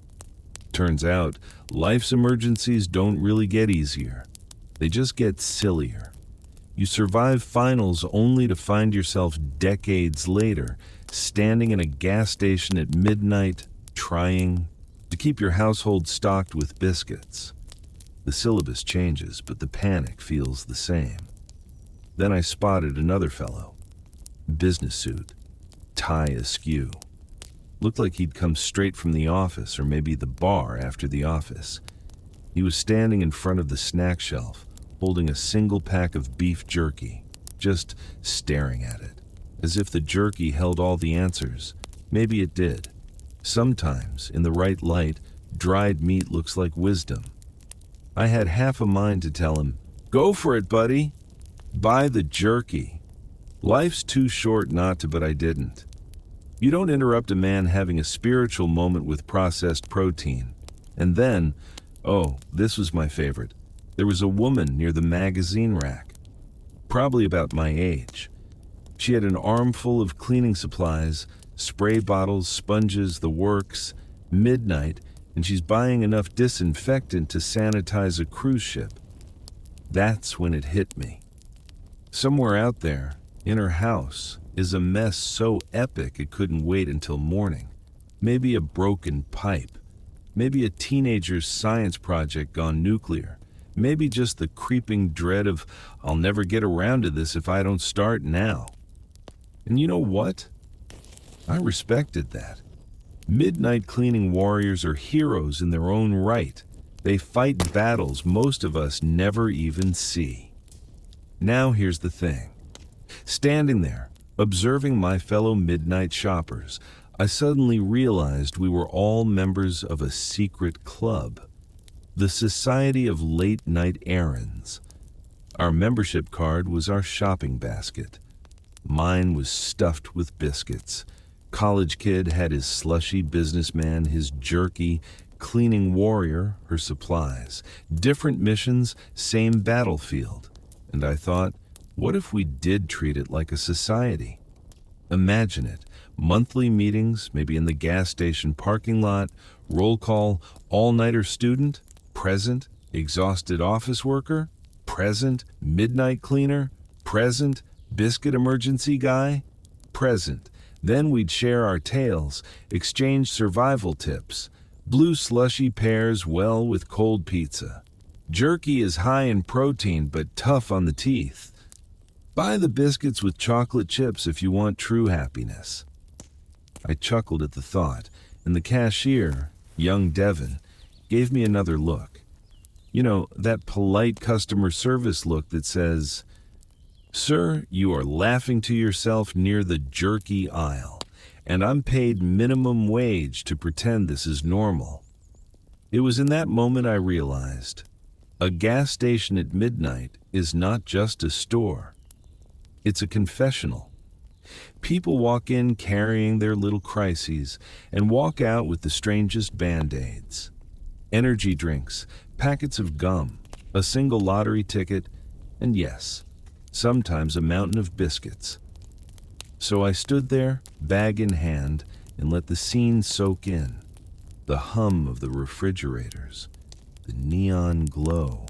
Turns out, life's emergencies don't really get easier. They just get sillier. You survive finals only to find yourself decades later standing in a gas station at midnight, trying to keep your household stocked with biscuits. The syllabus changes, but the panic feels the same. Then I spotted another fellow. Business suit, tie askew. Looked like he'd come straight from the office, or maybe the bar after the office. He was standing in front of the snack shelf, holding a single pack of beef jerky, just staring at it, as if the jerky held all the answers. Maybe it did. Sometimes, in the right light, dried meat looks like wisdom. I had half a mind to tell him, "Go for it, buddy. Buy the jerky." Life's too short not to, but I didn't. You don't interrupt a man having a spiritual moment with processed protein. And then, this was my favorite. There was a woman near the magazine rack, probably about my age. She had an armful of cleaning supplies, spray bottles, sponges, the works. Midnight, and she's buying enough disinfectant to sanitize a cruise ship. That's when it hit me. Somewhere out there, in her house, is a mess so epic it couldn't wait until morning. Maybe a broken pipe. Maybe a teenager's science project gone nuclear. Maybe just the creeping dread of, I'll never get around to this if I don't start now. And you know what? I respected that. Midnight cleaning warriors are heroes in their own right. They fight battles most of us never even see. Now here's the thing. Standing there, observing my fellow midnight shoppers, I suddenly realized we were all members of a secret club. The Society of Late Night Errands. Our membership card was our shopping basket. Mine was stuffed with biscuits. College kid had his slushy, businessman his jerky, cleaning warrior her supplies. Different missions, same battlefield. And I thought, what if we did treat it like a society? Imagine it. Monthly meetings, maybe in the gas station parking lot, roll call, all-nighter student, present, exhausted office worker, present, midnight cleaner, present, biscuit emergency guy, present. Then we'd share our tales, exchange survival tips. Blue slushy pairs well with cold pizza. Jerky is high in protein but tough on the teeth. Buy the biscuits with chocolate chips if you want true happiness. I chuckled at the thought, and the cashier, young Devon, gave me another look. You know, that polite customer service look that says, "Sir, you are laughing to yourself near the jerky aisle, and I'm paid minimum wage to pretend this is normal." It was in that moment I realized, a gas station at midnight is not just a store. It's a confessional. People walk in carrying their little crises and walk out with the strangest band-aids. Energy drinks, packets of gum, a single lottery ticket, and yes, sometimes a mountain of biscuits. So I stood there, bag in hand, and let the scene soak in. The hum of the refrigerators, the neon glow,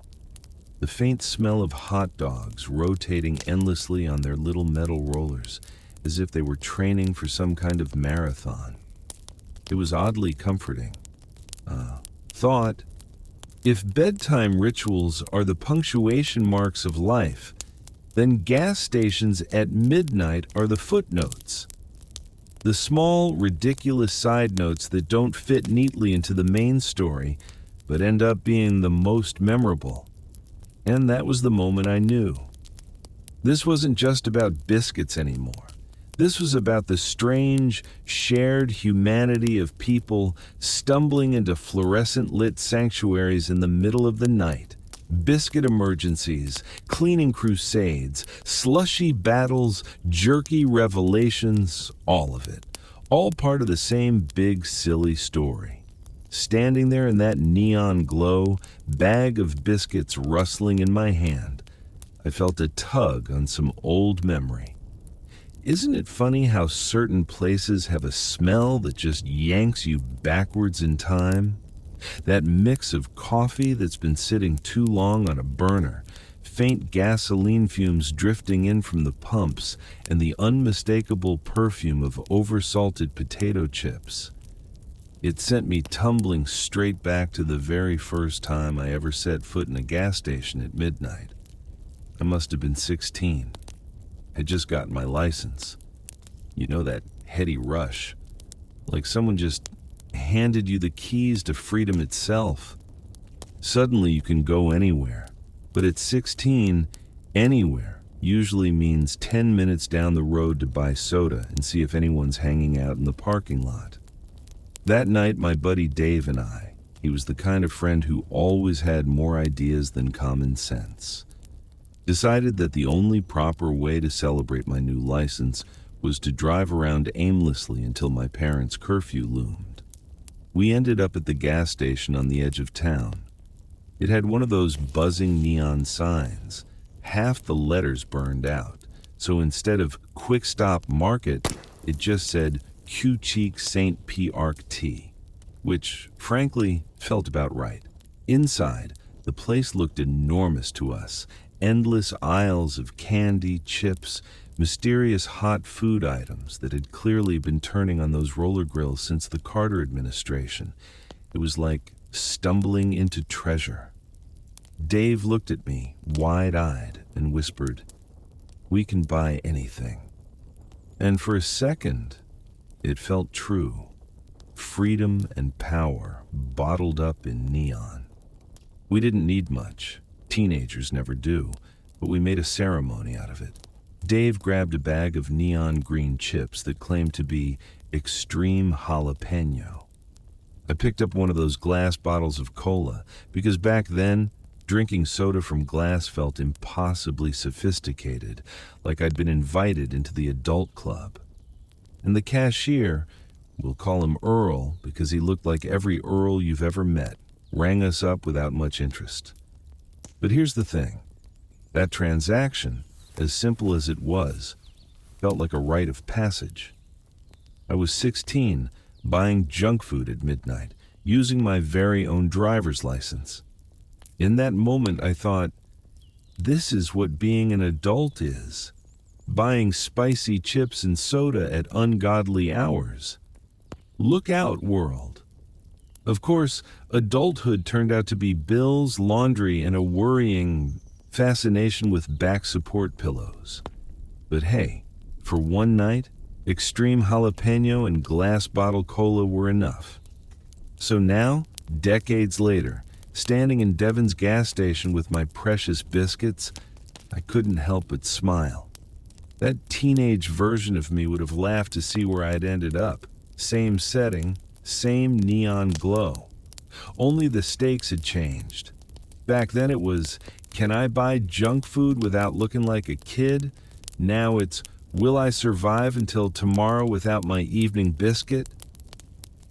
the faint smell of hot dogs rotating endlessly on their little metal rollers, as if they were training for some kind of marathon. It was oddly comforting. Thought, if bedtime rituals are the punctuation marks of life, then gas stations at midnight are the footnotes. The small, ridiculous side notes that don't fit neatly into the main story, but end up being the most memorable. And that was the moment I knew. This wasn't just about biscuits anymore. This was about the strange, shared humanity of people stumbling into fluorescent-lit sanctuaries in the middle of the night. Biscuit emergencies, cleaning crusades, slushy battles, jerky revelations, all of it. All part of the same big, silly story. Standing there in that neon glow, bag of biscuits rustling in my hand, I felt a tug on some old memory. Isn't it funny how certain places have a smell that just yanks you backwards in time? That mix of coffee that's been sitting too long on a burner, faint gasoline fumes drifting in from the pumps, and the unmistakable perfume of oversalted potato chips. It sent me tumbling straight back to the very first time I ever set foot in a gas station at midnight. I must have been 16. Had just gotten my license. You know, that heady rush. Like someone just handed you the keys to freedom itself. Suddenly you can go anywhere. But at 16, anywhere usually means 10 minutes down the road to buy soda and see if anyone's hanging out in the parking lot. That night, my buddy Dave and I, he was the kind of friend who always had more ideas than common sense, decided that the only proper way to celebrate my new license was to drive around aimlessly until my parents' curfew loomed. We ended up at the gas station on the edge of town. It had one of those buzzing neon signs, half the letters burned out, so instead of Quick Stop Market, it just said Q Cheek St. P. Arc T, which, frankly, felt about right. Inside, the place looked enormous to us. Endless aisles of candy, chips, mysterious hot food items that had clearly been turning on those roller grills since the Carter administration. It was like stumbling into treasure. Dave looked at me, wide-eyed, and whispered, "We can buy anything." And for a second, it felt true. Freedom and power bottled up in neon. We didn't need much. Teenagers never do, but we made a ceremony out of it. Dave grabbed a bag of neon green chips that claimed to be extreme jalapeno. I picked up one of those glass bottles of cola because back then, drinking soda from glass felt impossibly sophisticated, like I'd been invited into the adult club. And the cashier, we'll call him Earl because he looked like every Earl you've ever met, rang us up without much interest. But here's the thing. That transaction, as simple as it was, felt like a rite of passage. I was 16, buying junk food at midnight, using my very own driver's license. In that moment, I thought, this is what being an adult is. Buying spicy chips and soda at ungodly hours. Look out, world. Of course, adulthood turned out to be bills, laundry, and a worrying fascination with back support pillows. But hey, for one night, extreme jalapeno and glass bottle cola were enough. So now, decades later, standing in Devon's gas station with my precious biscuits, I couldn't help but smile. That teenage version of me would have laughed to see where I'd ended up. Same setting, same neon glow. Only the stakes had changed. Back then it was, can I buy junk food without looking like a kid? Now it's, Will I survive until tomorrow without my evening biscuit?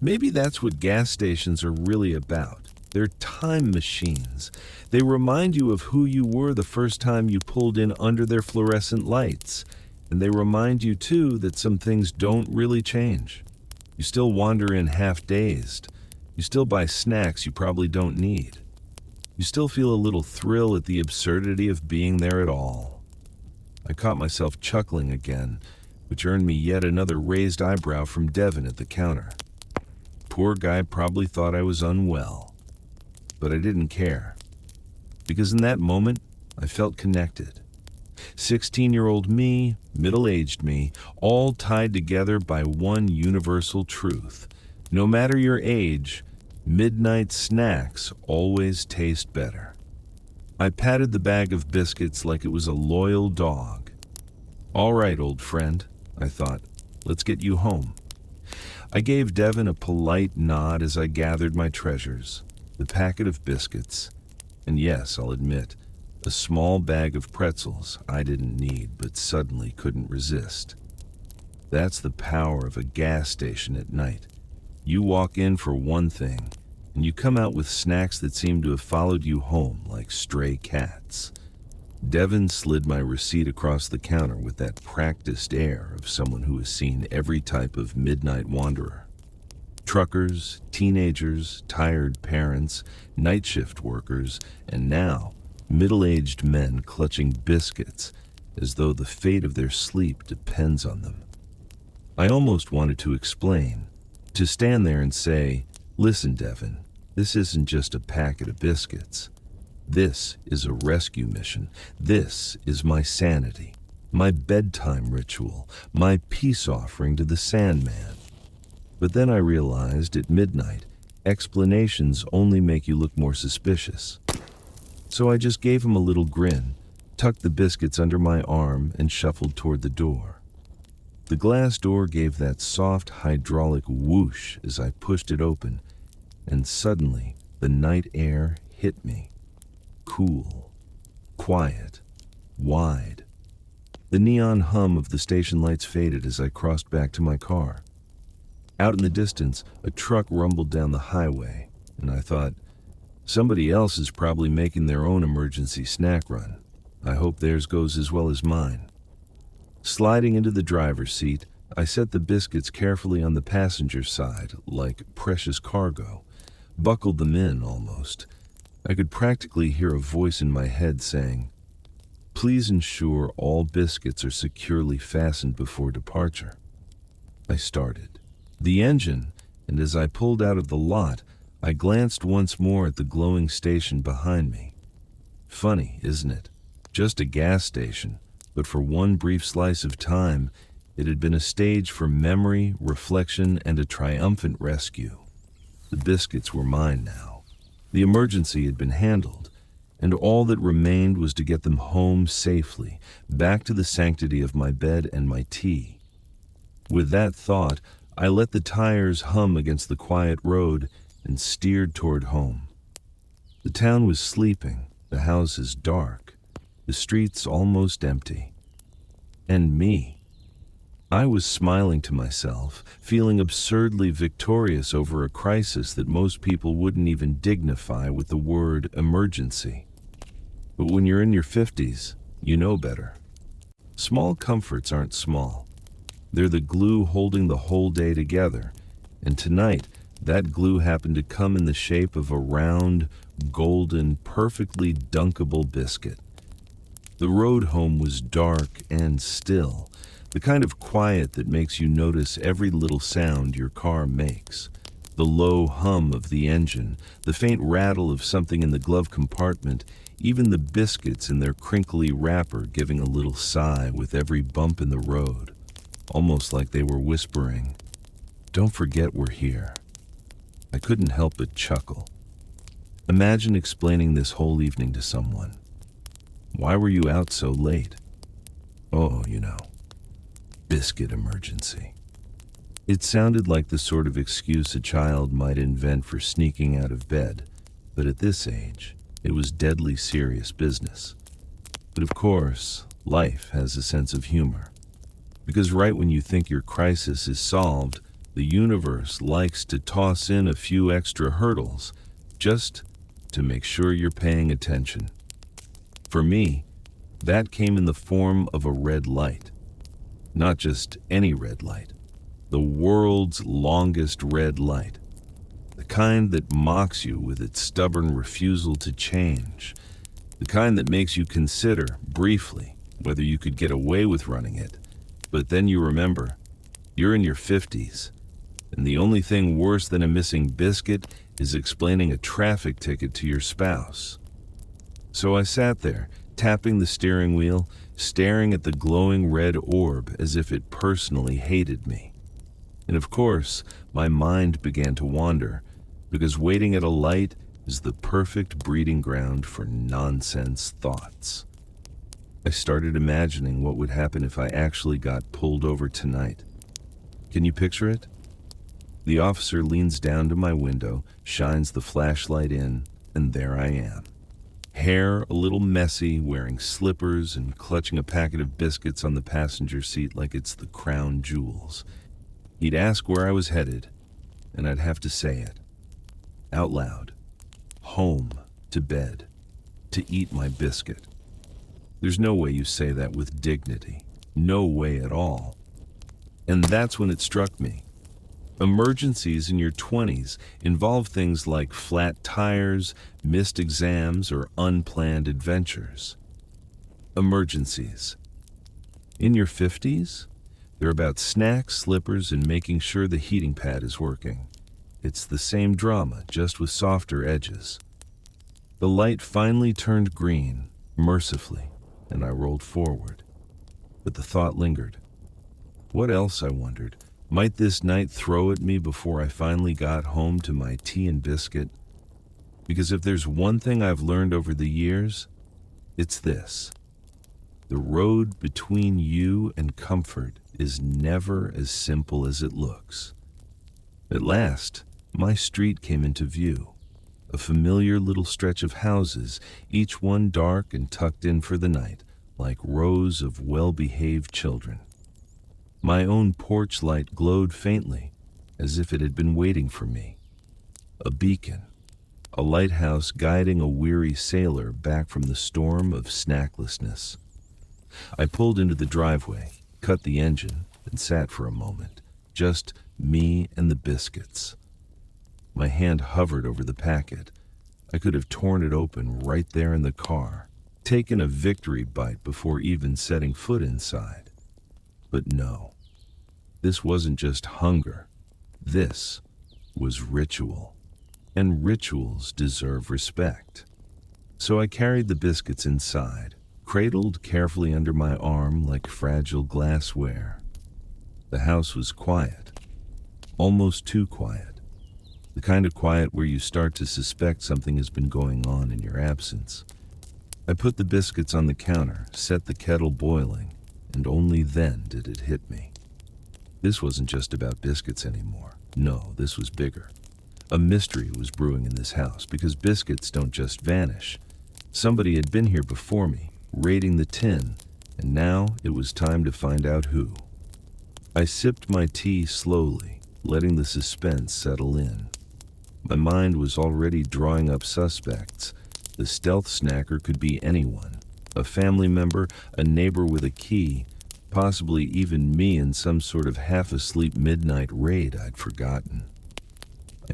Maybe that's what gas stations are really about. They're time machines. They remind you of who you were the first time you pulled in under their fluorescent lights. And they remind you, too, that some things don't really change. You still wander in half-dazed. You still buy snacks you probably don't need. You still feel a little thrill at the absurdity of being there at all. I caught myself chuckling again, which earned me yet another raised eyebrow from Devin at the counter. Poor guy probably thought I was unwell. But I didn't care. Because in that moment, I felt connected. 16-year-old me, middle-aged me, all tied together by one universal truth. No matter your age, midnight snacks always taste better. I patted the bag of biscuits like it was a loyal dog. All right, old friend, I thought, let's get you home. I gave Devin a polite nod as I gathered my treasures, the packet of biscuits, and yes, I'll admit, a small bag of pretzels I didn't need but suddenly couldn't resist. That's the power of a gas station at night. You walk in for one thing, and you come out with snacks that seem to have followed you home like stray cats. Devin slid my receipt across the counter with that practiced air of someone who has seen every type of midnight wanderer. Truckers, teenagers, tired parents, night shift workers, and now middle-aged men clutching biscuits as though the fate of their sleep depends on them. I almost wanted to explain, to stand there and say, "Listen, Devin, this isn't just a packet of biscuits. This is a rescue mission. This is my sanity, my bedtime ritual, my peace offering to the Sandman." But then I realized at midnight, explanations only make you look more suspicious. So I just gave him a little grin, tucked the biscuits under my arm, and shuffled toward the door. The glass door gave that soft hydraulic whoosh as I pushed it open, and suddenly the night air hit me. Cool, quiet, wide. The neon hum of the station lights faded as I crossed back to my car. Out in the distance, a truck rumbled down the highway, and I thought, somebody else is probably making their own emergency snack run. I hope theirs goes as well as mine. Sliding into the driver's seat, I set the biscuits carefully on the passenger side, like precious cargo, buckled them in almost. I could practically hear a voice in my head saying, "Please ensure all biscuits are securely fastened before departure." I started the engine, and as I pulled out of the lot, I glanced once more at the glowing station behind me. Funny, isn't it? Just a gas station, but for one brief slice of time, it had been a stage for memory, reflection, and a triumphant rescue. The biscuits were mine now. The emergency had been handled, and all that remained was to get them home safely, back to the sanctity of my bed and my tea. With that thought, I let the tires hum against the quiet road and steered toward home. The town was sleeping, the houses dark, the streets almost empty. And me. I was smiling to myself, feeling absurdly victorious over a crisis that most people wouldn't even dignify with the word emergency. But when you're in your 50s, you know better. Small comforts aren't small. They're the glue holding the whole day together, and tonight, that glue happened to come in the shape of a round, golden, perfectly dunkable biscuit. The road home was dark and still, the kind of quiet that makes you notice every little sound your car makes. The low hum of the engine, the faint rattle of something in the glove compartment, even the biscuits in their crinkly wrapper giving a little sigh with every bump in the road, almost like they were whispering, "Don't forget we're here." I couldn't help but chuckle. Imagine explaining this whole evening to someone. "Why were you out so late?" "Oh, biscuit emergency." It sounded like the sort of excuse a child might invent for sneaking out of bed, but at this age, it was deadly serious business. But of course, life has a sense of humor. Because right when you think your crisis is solved, the universe likes to toss in a few extra hurdles just to make sure you're paying attention. For me, that came in the form of a red light. Not just any red light, the world's longest red light. The kind that mocks you with its stubborn refusal to change. The kind that makes you consider, briefly, whether you could get away with running it. But then you remember, you're in your 50s, and the only thing worse than a missing biscuit is explaining a traffic ticket to your spouse. So I sat there, tapping the steering wheel, staring at the glowing red orb as if it personally hated me. And of course, my mind began to wander, because waiting at a light is the perfect breeding ground for nonsense thoughts. I started imagining what would happen if I actually got pulled over tonight. Can you picture it? The officer leans down to my window, shines the flashlight in, and there I am. Hair a little messy, wearing slippers and clutching a packet of biscuits on the passenger seat like it's the crown jewels. He'd ask where I was headed, and I'd have to say it. Out loud. Home, to bed, to eat my biscuit. There's no way you say that with dignity. No way at all. And that's when it struck me. Emergencies in your 20s involve things like flat tires, missed exams, or unplanned adventures. Emergencies. In your 50s, they're about snacks, slippers, and making sure the heating pad is working. It's the same drama, just with softer edges. The light finally turned green, mercifully, and I rolled forward. But the thought lingered. What else, I wondered, might this night throw at me before I finally got home to my tea and biscuit? Because if there's one thing I've learned over the years, it's this. The road between you and comfort is never as simple as it looks. At last, my street came into view. A familiar little stretch of houses, each one dark and tucked in for the night, like rows of well-behaved children. My own porch light glowed faintly, as if it had been waiting for me. A beacon, a lighthouse guiding a weary sailor back from the storm of snacklessness. I pulled into the driveway, cut the engine, and sat for a moment, just me and the biscuits. My hand hovered over the packet. I could have torn it open right there in the car, taken a victory bite before even setting foot inside. But no, this wasn't just hunger. This was ritual, and rituals deserve respect. So I carried the biscuits inside, cradled carefully under my arm like fragile glassware. The house was quiet, almost too quiet. The kind of quiet where you start to suspect something has been going on in your absence. I put the biscuits on the counter, set the kettle boiling, and only then did it hit me. This wasn't just about biscuits anymore. No, this was bigger. A mystery was brewing in this house because biscuits don't just vanish. Somebody had been here before me, raiding the tin, and now it was time to find out who. I sipped my tea slowly, letting the suspense settle in. My mind was already drawing up suspects. The stealth snacker could be anyone. A family member, a neighbor with a key, possibly even me in some sort of half-asleep midnight raid I'd forgotten.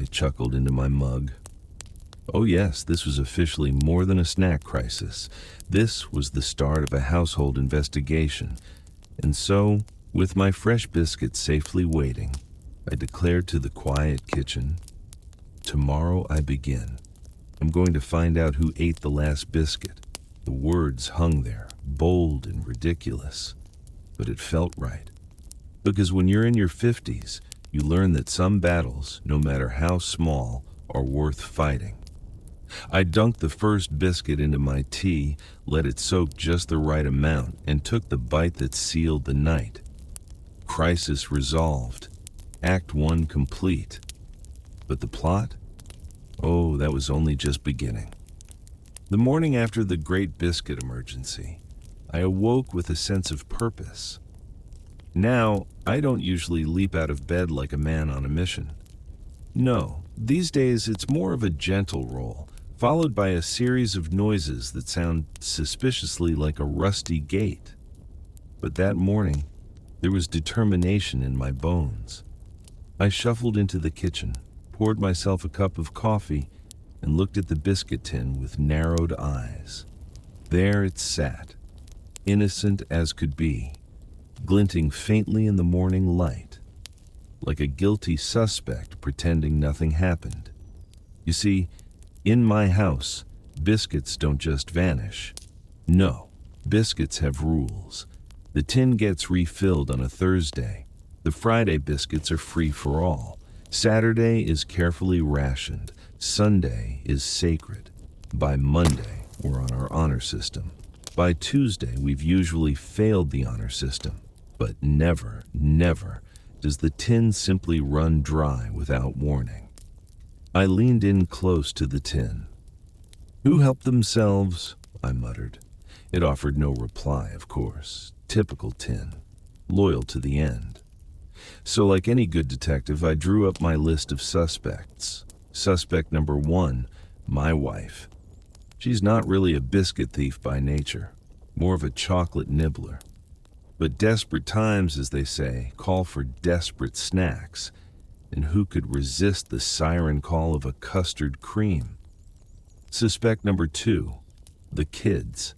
I chuckled into my mug. Oh yes, this was officially more than a snack crisis. This was the start of a household investigation. And so, with my fresh biscuits safely waiting, I declared to the quiet kitchen, "Tomorrow I begin. I'm going to find out who ate the last biscuit." The words hung there, bold and ridiculous, but it felt right. Because when you're in your 50s, you learn that some battles, no matter how small, are worth fighting. I dunked the first biscuit into my tea, let it soak just the right amount, and took the bite that sealed the night. Crisis resolved. Act 1 complete. But the plot? Oh, that was only just beginning. The morning after the Great Biscuit emergency, I awoke with a sense of purpose. Now, I don't usually leap out of bed like a man on a mission. No, these days it's more of a gentle roll, followed by a series of noises that sound suspiciously like a rusty gate. But that morning, there was determination in my bones. I shuffled into the kitchen, poured myself a cup of coffee, and looked at the biscuit tin with narrowed eyes. There it sat, innocent as could be, glinting faintly in the morning light, like a guilty suspect pretending nothing happened. You see, in my house, biscuits don't just vanish. No, biscuits have rules. The tin gets refilled on a Thursday. The Friday biscuits are free for all. Saturday is carefully rationed. Sunday is sacred. By Monday, we're on our honor system. By Tuesday, we've usually failed the honor system. But never, never does the tin simply run dry without warning. I leaned in close to the tin. "Who helped themselves?" I muttered. It offered no reply, of course. Typical tin. Loyal to the end. So like any good detective, I drew up my list of suspects. Suspect number 1, my wife. She's not really a biscuit thief by nature, more of a chocolate nibbler. But desperate times, as they say, call for desperate snacks. And who could resist the siren call of a custard cream? Suspect number 2, the kids.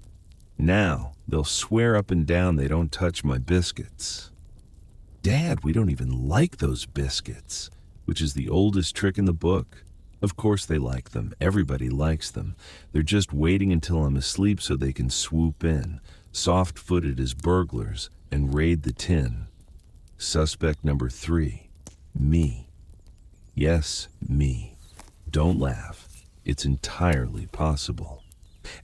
Now, they'll swear up and down they don't touch my biscuits. "Dad, we don't even like those biscuits," which is the oldest trick in the book. Of course they like them. Everybody likes them. They're just waiting until I'm asleep so they can swoop in, soft-footed as burglars, and raid the tin. Suspect number 3, me. Yes, me. Don't laugh. It's entirely possible.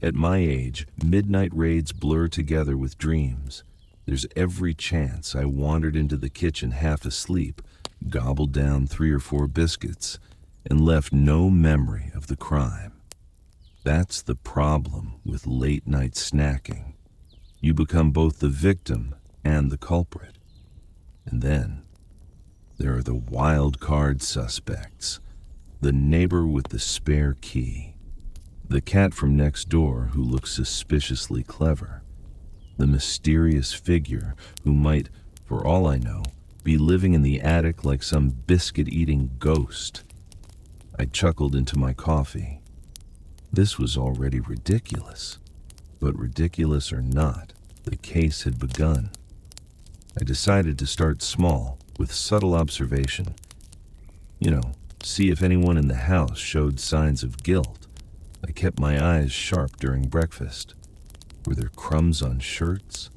At my age, midnight raids blur together with dreams. There's every chance I wandered into the kitchen half asleep, gobbled down 3 or 4 biscuits, and left no memory of the crime. That's the problem with late-night snacking. You become both the victim and the culprit. And then there are the wild card suspects. The neighbor with the spare key. The cat from next door who looks suspiciously clever. The mysterious figure who might, for all I know, be living in the attic like some biscuit-eating ghost. I chuckled into my coffee. This was already ridiculous. But ridiculous or not, the case had begun. I decided to start small, with subtle observation. See if anyone in the house showed signs of guilt. I kept my eyes sharp during breakfast. Were there crumbs on shirts?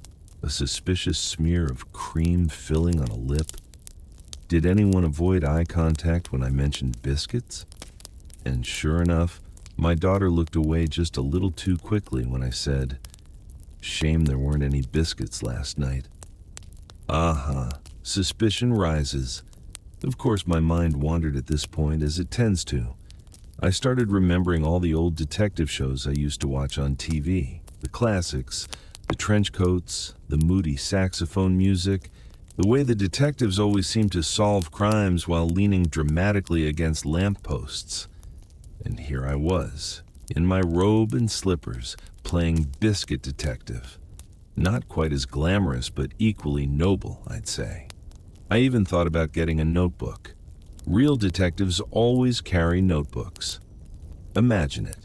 A suspicious smear of cream filling on a lip? Did anyone avoid eye contact when I mentioned biscuits? And sure enough, my daughter looked away just a little too quickly when I said, "Shame there weren't any biscuits last night." Suspicion rises. Of course, my mind wandered at this point, as it tends to. I started remembering all the old detective shows I used to watch on TV. The classics, the trench coats, the moody saxophone music, the way the detectives always seemed to solve crimes while leaning dramatically against lampposts. And here I was, in my robe and slippers, playing biscuit detective. Not quite as glamorous, but equally noble, I'd say. I even thought about getting a notebook. Real detectives always carry notebooks. Imagine it.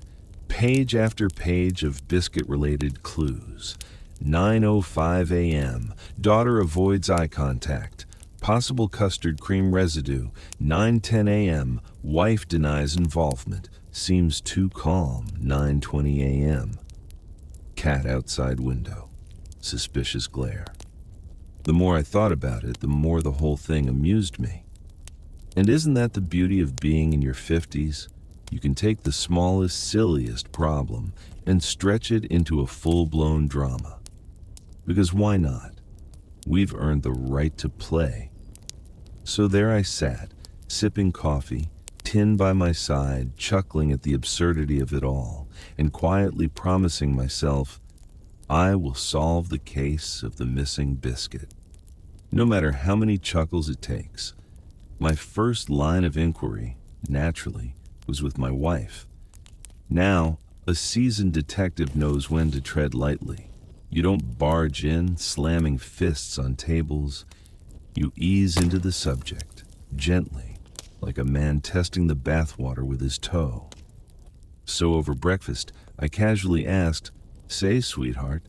Page after page of biscuit-related clues. 9:05 a.m. Daughter avoids eye contact. Possible custard cream residue. 9:10 a.m. Wife denies involvement. Seems too calm. 9:20 a.m. Cat outside window. Suspicious glare. The more I thought about it, the more the whole thing amused me. And isn't that the beauty of being in your 50s? You can take the smallest, silliest problem and stretch it into a full-blown drama. Because why not? We've earned the right to play. So there I sat, sipping coffee, tin by my side, chuckling at the absurdity of it all, and quietly promising myself, I will solve the case of the missing biscuit. no matter how many chuckles it takes. My first line of inquiry, naturally, was with my wife. Now, a seasoned detective knows when to tread lightly. You don't barge in, slamming fists on tables. You ease into the subject, gently, like a man testing the bathwater with his toe. So over breakfast, I casually asked, "Say, sweetheart,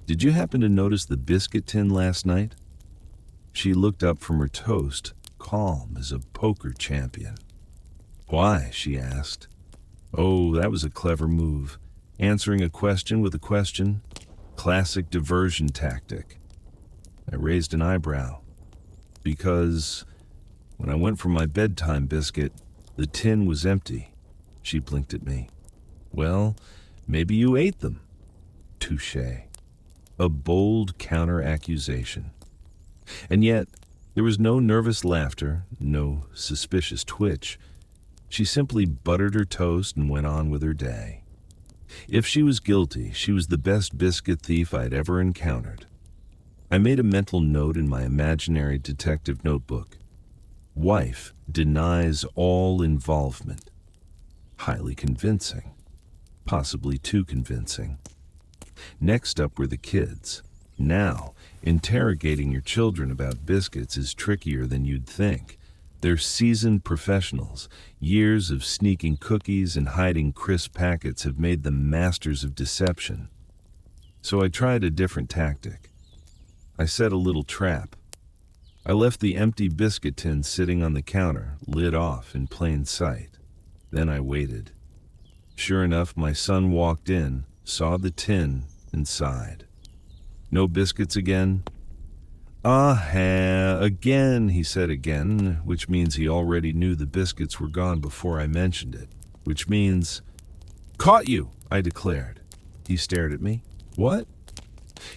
did you happen to notice the biscuit tin last night?" She looked up from her toast, calm as a poker champion. "Why?" she asked. "Oh, that was a clever move. Answering a question with a question. Classic diversion tactic." I raised an eyebrow. "Because when I went for my bedtime biscuit, the tin was empty." She blinked at me. "Well, maybe you ate them." Touché. A bold counter-accusation. And yet, there was no nervous laughter, no suspicious twitch. She simply buttered her toast and went on with her day. If she was guilty, she was the best biscuit thief I'd ever encountered. I made a mental note in my imaginary detective notebook. Wife denies all involvement. Highly convincing. Possibly too convincing. Next up were the kids. Now, interrogating your children about biscuits is trickier than you'd think. They're seasoned professionals. Years of sneaking cookies and hiding crisp packets have made them masters of deception. So I tried a different tactic. I set a little trap. I left the empty biscuit tin sitting on the counter, lid off in plain sight. Then I waited. Sure enough, my son walked in, saw the tin, and sighed. "No biscuits again?" Again," he said again, which means he already knew the biscuits were gone before I mentioned it. Which means, "Caught you," I declared. He stared at me. "What?"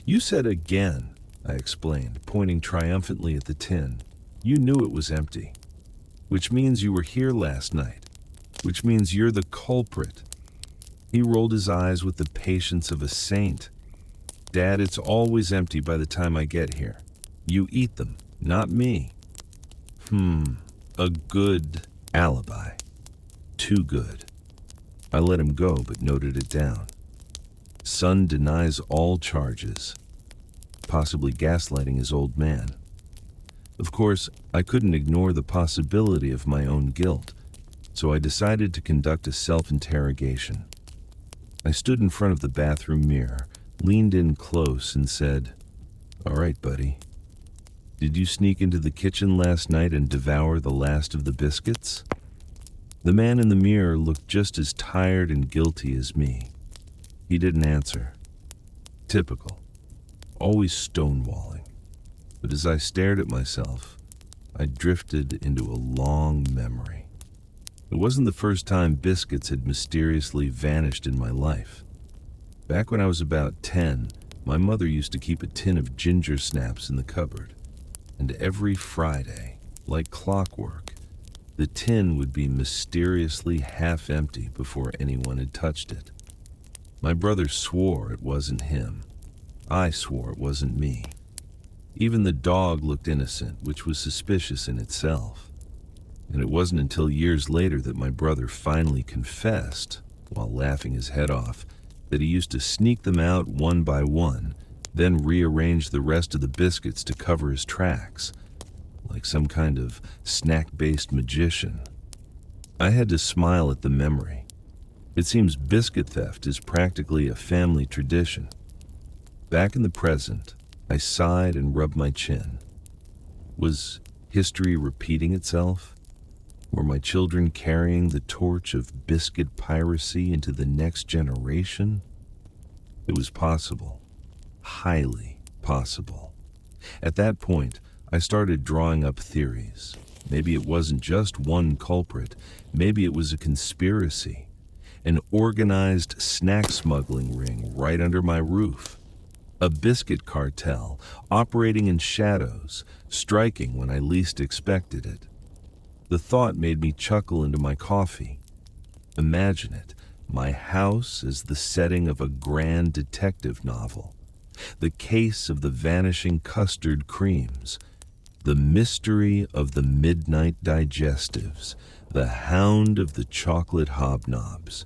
"You said again," I explained, pointing triumphantly at the tin. "You knew it was empty. Which means you were here last night. Which means you're the culprit." He rolled his eyes with the patience of a saint. "Dad, it's always empty by the time I get here. You eat them, not me." A good alibi. Too good. I let him go, but noted it down. Son denies all charges. Possibly gaslighting his old man. Of course, I couldn't ignore the possibility of my own guilt, so I decided to conduct a self-interrogation. I stood in front of the bathroom mirror, leaned in close, and said, "All right, buddy. Did you sneak into the kitchen last night and devour the last of the biscuits?" The man in the mirror looked just as tired and guilty as me. He didn't answer. Typical. Always stonewalling. But as I stared at myself, I drifted into a long memory. It wasn't the first time biscuits had mysteriously vanished in my life. Back when I was about 10, my mother used to keep a tin of ginger snaps in the cupboard. And every Friday, like clockwork, the tin would be mysteriously half empty before anyone had touched it. My brother swore it wasn't him. I swore it wasn't me. Even the dog looked innocent, which was suspicious in itself. And it wasn't until years later that my brother finally confessed, while laughing his head off, that he used to sneak them out one by one, then rearrange the rest of the biscuits to cover his tracks, like some kind of snack-based magician. I had to smile at the memory. It seems biscuit theft is practically a family tradition. Back in the present, I sighed and rubbed my chin. Was history repeating itself? Were my children carrying the torch of biscuit piracy into the next generation? It was possible. Highly possible. At that point, I started drawing up theories. Maybe it wasn't just one culprit. Maybe it was a conspiracy. An organized snack smuggling ring right under my roof. A biscuit cartel operating in shadows, striking when I least expected it. The thought made me chuckle into my coffee. Imagine it, my house as the setting of a grand detective novel. The case of the vanishing custard creams, The mystery of the midnight digestives, the hound of the chocolate hobnobs.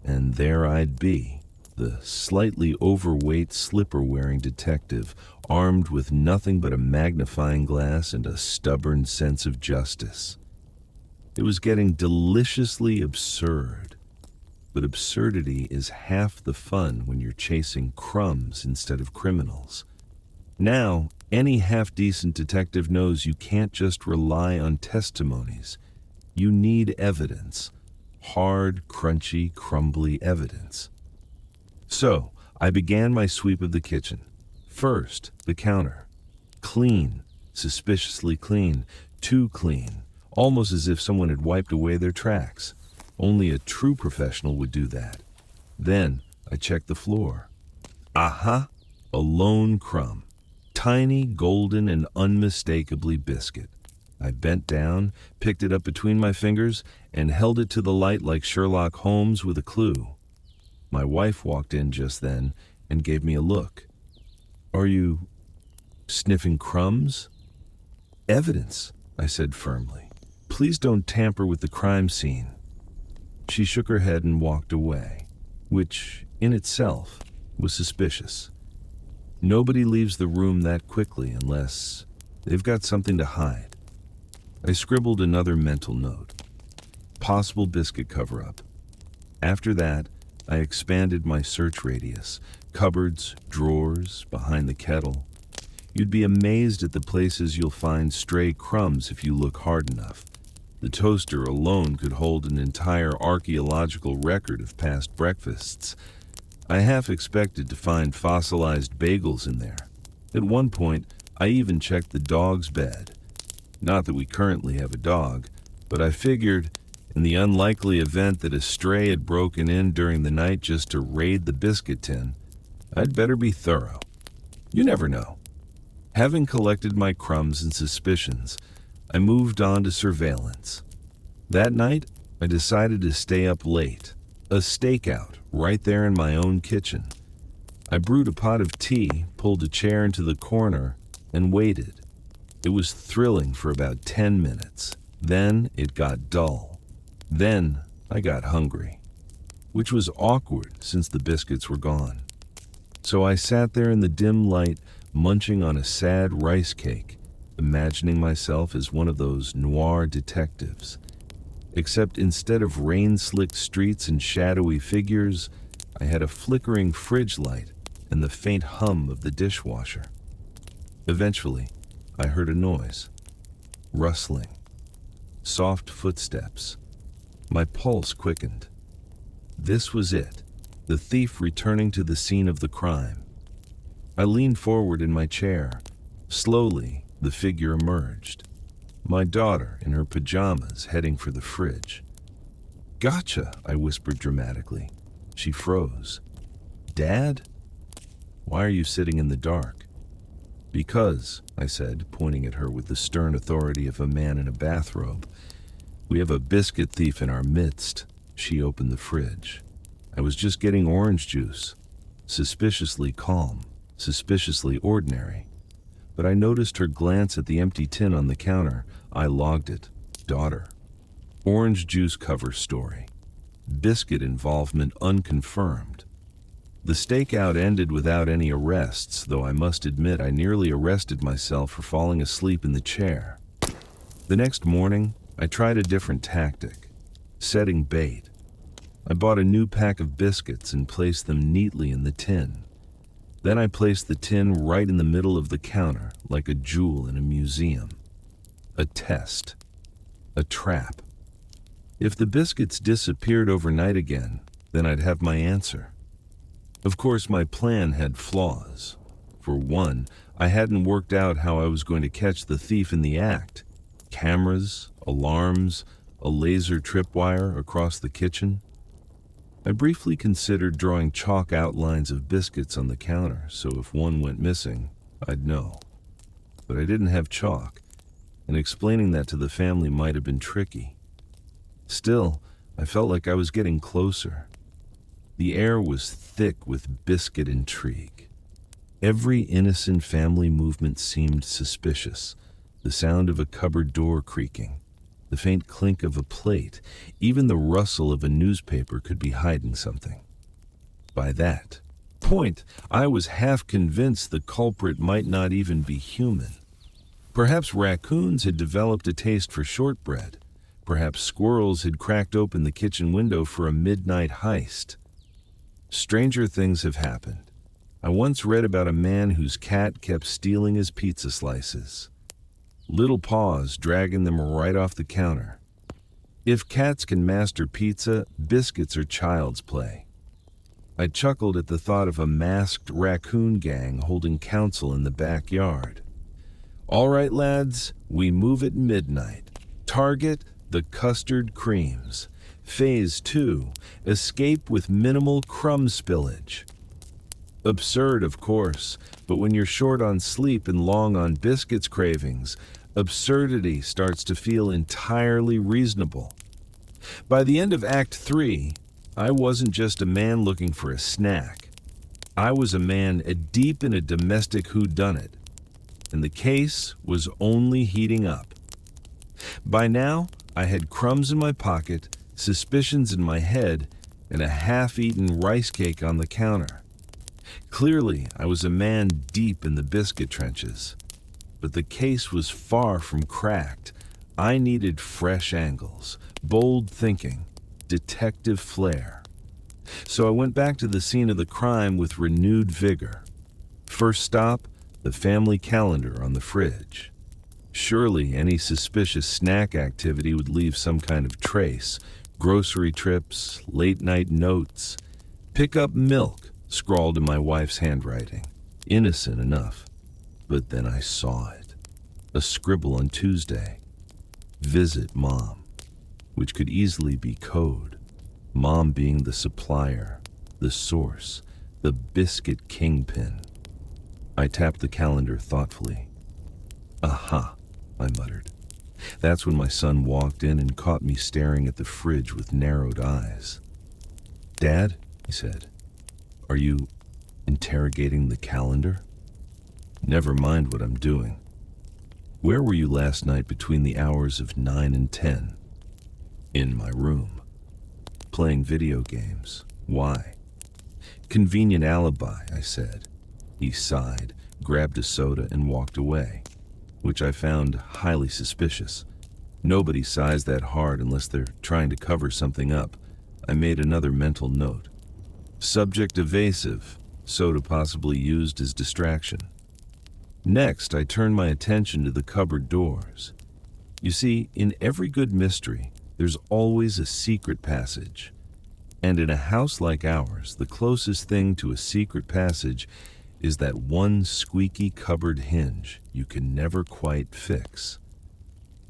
And there I'd be, the slightly overweight slipper-wearing detective, armed with nothing but a magnifying glass and a stubborn sense of justice. It was getting deliciously absurd. But absurdity is half the fun when you're chasing crumbs instead of criminals. Now, any half-decent detective knows you can't just rely on testimonies. You need evidence. Hard, crunchy, crumbly evidence. So, I began my sweep of the kitchen. First, the counter. Clean, suspiciously clean, too clean, almost as if someone had wiped away their tracks. Only a true professional would do that. Then, I checked the floor. Aha! A lone crumb. Tiny, golden, and unmistakably biscuit. I bent down, picked it up between my fingers, and held it to the light like Sherlock Holmes with a clue. My wife walked in just then and gave me a look. "Are you sniffing crumbs?" "Evidence," I said firmly. "Please don't tamper with the crime scene." She shook her head and walked away, which, in itself, was suspicious. Nobody leaves the room that quickly unless they've got something to hide. I scribbled another mental note. Possible biscuit cover-up. After that, I expanded my search radius. Cupboards, drawers, behind the kettle. You'd be amazed at the places you'll find stray crumbs if you look hard enough. The toaster alone could hold an entire archaeological record of past breakfasts. I half expected to find fossilized bagels in there. At one point, I even checked the dog's bed. Not that we currently have a dog, but I figured, in the unlikely event that a stray had broken in during the night just to raid the biscuit tin, I'd better be thorough. You never know. Having collected my crumbs and suspicions, I moved on to surveillance. That night, I decided to stay up late. A stakeout, right there in my own kitchen. I brewed a pot of tea, pulled a chair into the corner, and waited. It was thrilling for about 10 minutes. Then it got dull. Then I got hungry, which was awkward since the biscuits were gone. So I sat there in the dim light, munching on a sad rice cake, imagining myself as one of those noir detectives. Except instead of rain-slicked streets and shadowy figures, I had a flickering fridge light and the faint hum of the dishwasher. Eventually, I heard a noise. Rustling. Soft footsteps. My pulse quickened. This was it, the thief returning to the scene of the crime. I leaned forward in my chair. Slowly, the figure emerged. My daughter in her pajamas heading for the fridge. "Gotcha," I whispered dramatically. She froze. "Dad? Why are you sitting in the dark?" "Because," I said, pointing at her with the stern authority of a man in a bathrobe, "we have a biscuit thief in our midst." She opened the fridge. I was just getting orange juice. Suspiciously calm, suspiciously ordinary. But I noticed her glance at the empty tin on the counter. I logged it. Daughter. Orange juice cover story. Biscuit involvement unconfirmed. The stakeout ended without any arrests, though I must admit I nearly arrested myself for falling asleep in the chair. The next morning, I tried a different tactic. Setting bait. I bought a new pack of biscuits and placed them neatly in the tin. Then I placed the tin right in the middle of the counter, like a jewel in a museum. A test. A trap. If the biscuits disappeared overnight again, then I'd have my answer. Of course, my plan had flaws. For one, I hadn't worked out how I was going to catch the thief in the act. Cameras, alarms, a laser tripwire across the kitchen. I briefly considered drawing chalk outlines of biscuits on the counter, so if one went missing, I'd know. But I didn't have chalk, and explaining that to the family might have been tricky. Still, I felt like I was getting closer. The air was thick with biscuit intrigue. Every innocent family movement seemed suspicious. The sound of a cupboard door creaking, the faint clink of a plate, even the rustle of a newspaper could be hiding something. By that point, I was half convinced the culprit might not even be human. Perhaps raccoons had developed a taste for shortbread. Perhaps squirrels had cracked open the kitchen window for a midnight heist. Stranger things have happened. I once read about a man whose cat kept stealing his pizza slices. Little paws dragging them right off the counter. If cats can master pizza, biscuits are child's play. I chuckled at the thought of a masked raccoon gang holding council in the backyard. All right, lads, we move at midnight. Target, the custard creams. Phase 2, escape with minimal crumb spillage. Absurd, of course, but when you're short on sleep and long on biscuits cravings, absurdity starts to feel entirely reasonable. By the end of Act 3, I wasn't just a man looking for a snack. I was a man deep in a domestic whodunit, and the case was only heating up. By now, I had crumbs in my pocket, suspicions in my head, and a half-eaten rice cake on the counter. Clearly, I was a man deep in the biscuit trenches. But the case was far from cracked. I needed fresh angles, bold thinking, detective flair. So I went back to the scene of the crime with renewed vigor. First stop, the family calendar on the fridge. Surely any suspicious snack activity would leave some kind of trace. Grocery trips, late-night notes. Pick up milk, scrawled in my wife's handwriting. Innocent enough. But then I saw it. A scribble on Tuesday. Visit Mom, which could easily be code. Mom being the supplier, the source, the biscuit kingpin. I tapped the calendar thoughtfully. Aha, I muttered. That's when my son walked in and caught me staring at the fridge with narrowed eyes. Dad, he said, are you interrogating the calendar? Never mind what I'm doing. Where were you last night between the hours of 9 and 10? In my room. Playing video games. Why? Convenient alibi, I said. He sighed, grabbed a soda, and walked away, which I found highly suspicious. Nobody sighs that hard unless they're trying to cover something up. I made another mental note. Subject evasive, soda possibly used as distraction. Next, I turned my attention to the cupboard doors. You see, in every good mystery, there's always a secret passage. And in a house like ours, the closest thing to a secret passage is that one squeaky cupboard hinge you can never quite fix.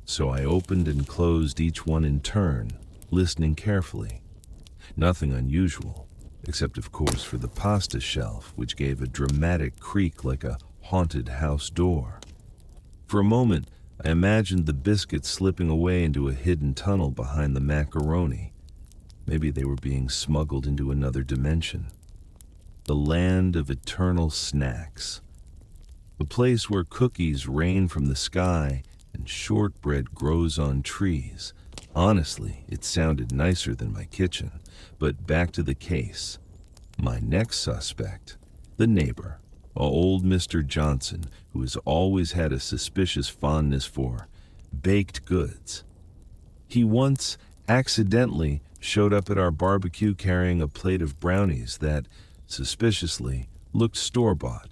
So I opened and closed each one in turn, listening carefully. Nothing unusual, except of course for the pasta shelf, which gave a dramatic creak like a haunted house door. For a moment, I imagined the biscuits slipping away into a hidden tunnel behind the macaroni. Maybe they were being smuggled into another dimension. The land of eternal snacks. A place where cookies rain from the sky and shortbread grows on trees. Honestly, it sounded nicer than my kitchen. But back to the case. My next suspect, the neighbor, old Mr. Johnson, who has always had a suspicious fondness for baked goods. He once accidentally showed up at our barbecue carrying a plate of brownies that, suspiciously, looked store-bought.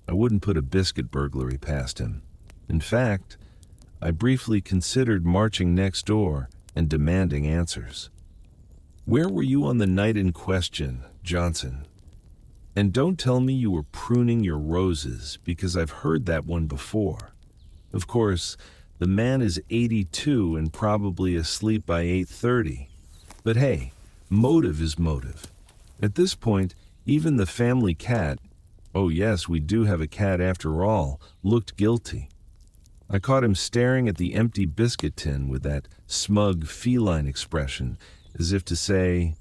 I wouldn't put a biscuit burglary past him. In fact, I briefly considered marching next door and demanding answers. Where were you on the night in question, Johnson? And don't tell me you were pruning your roses, because I've heard that one before. Of course, the man is 82 and probably asleep by 8:30. But hey, motive is motive. At this point, even the family cat, oh yes, we do have a cat after all, looked guilty. I caught him staring at the empty biscuit tin with that smug feline expression, as if to say,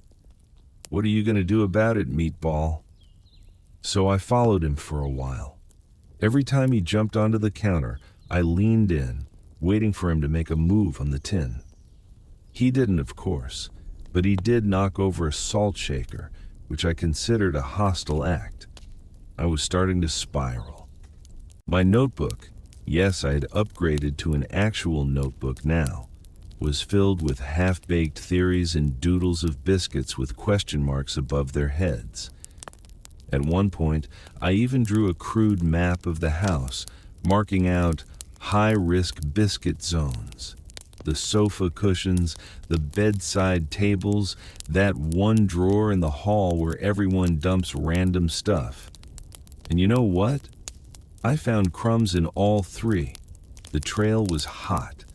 "What are you going to do about it, meatball?" So I followed him for a while. Every time he jumped onto the counter, I leaned in, waiting for him to make a move on the tin. He didn't, of course, but he did knock over a salt shaker, which I considered a hostile act. I was starting to spiral. My notebook, yes, I had upgraded to an actual notebook now, was filled with half-baked theories and doodles of biscuits with question marks above their heads. At one point, I even drew a crude map of the house, marking out high-risk biscuit zones. The sofa cushions, the bedside tables, that one drawer in the hall where everyone dumps random stuff. And you know what? I found crumbs in all three. The trail was hot.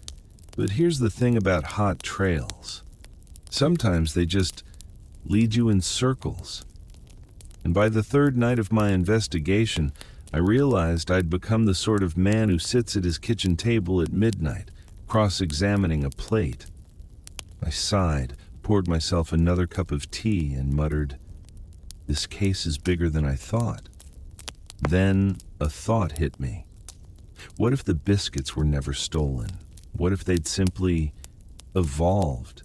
But here's the thing about hot trails. Sometimes they just lead you in circles. And by the third night of my investigation, I realized I'd become the sort of man who sits at his kitchen table at midnight, cross-examining a plate. I sighed, poured myself another cup of tea, and muttered, "This case is bigger than I thought." Then a thought hit me. What if the biscuits were never stolen? What if they'd simply evolved?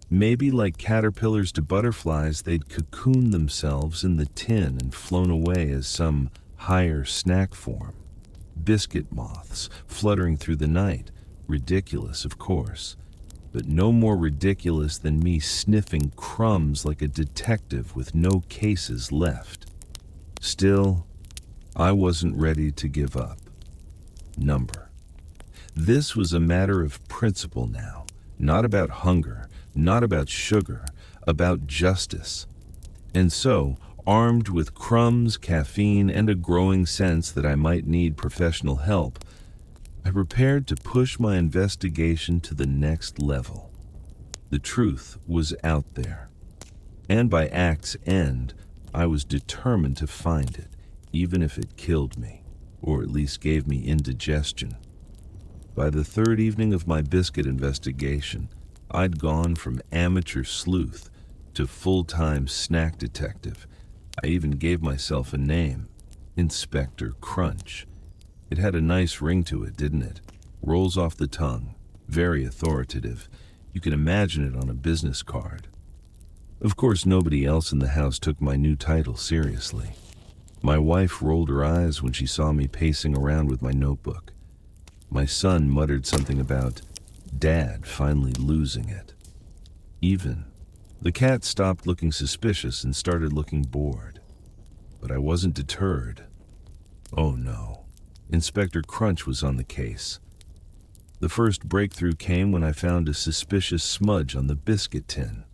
Maybe like caterpillars to butterflies, they'd cocooned themselves in the tin and flown away as some higher snack form. Biscuit moths fluttering through the night. Ridiculous, of course, but no more ridiculous than me sniffing crumbs like a detective with no cases left. Still, I wasn't ready to give up. Number. This was a matter of principle now, not about hunger, not about sugar, about justice. And so, armed with crumbs, caffeine, and a growing sense that I might need professional help, I prepared to push my investigation to the next level. The truth was out there. And by act's end, I was determined to find it, even if it killed me, or at least gave me indigestion. By the third evening of my biscuit investigation, I'd gone from amateur sleuth to full-time snack detective. I even gave myself a name, Inspector Crunch. It had a nice ring to it, didn't it? Rolls off the tongue, very authoritative. You can imagine it on a business card. Of course, nobody else in the house took my new title seriously. My wife rolled her eyes when she saw me pacing around with my notebook. My son muttered something about Dad finally losing it. Even the cat stopped looking suspicious and started looking bored. But I wasn't deterred. Oh no. Inspector Crunch was on the case. The first breakthrough came when I found a suspicious smudge on the biscuit tin.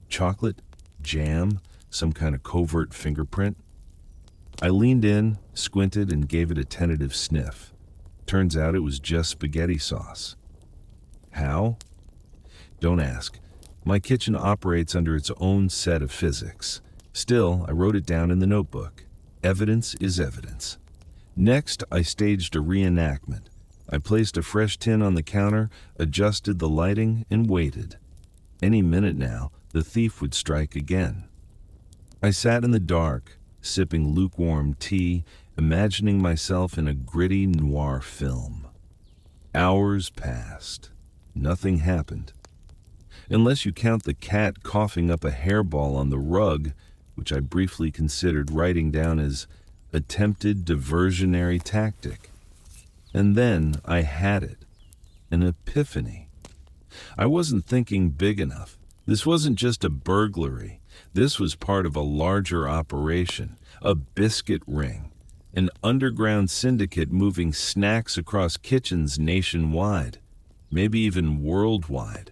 Chocolate? Jam? Some kind of covert fingerprint? I leaned in, squinted, and gave it a tentative sniff. Turns out it was just spaghetti sauce. How? Don't ask. My kitchen operates under its own set of physics. Still, I wrote it down in the notebook. Evidence is evidence. Next, I staged a reenactment. I placed a fresh tin on the counter, adjusted the lighting, and waited. Any minute now, the thief would strike again. I sat in the dark, sipping lukewarm tea, imagining myself in a gritty noir film. Hours passed. Nothing happened. Unless you count the cat coughing up a hairball on the rug, which I briefly considered writing down as attempted diversionary tactic. And then I had it. An epiphany. I wasn't thinking big enough. This wasn't just a burglary. This was part of a larger operation, a biscuit ring, an underground syndicate moving snacks across kitchens nationwide, maybe even worldwide.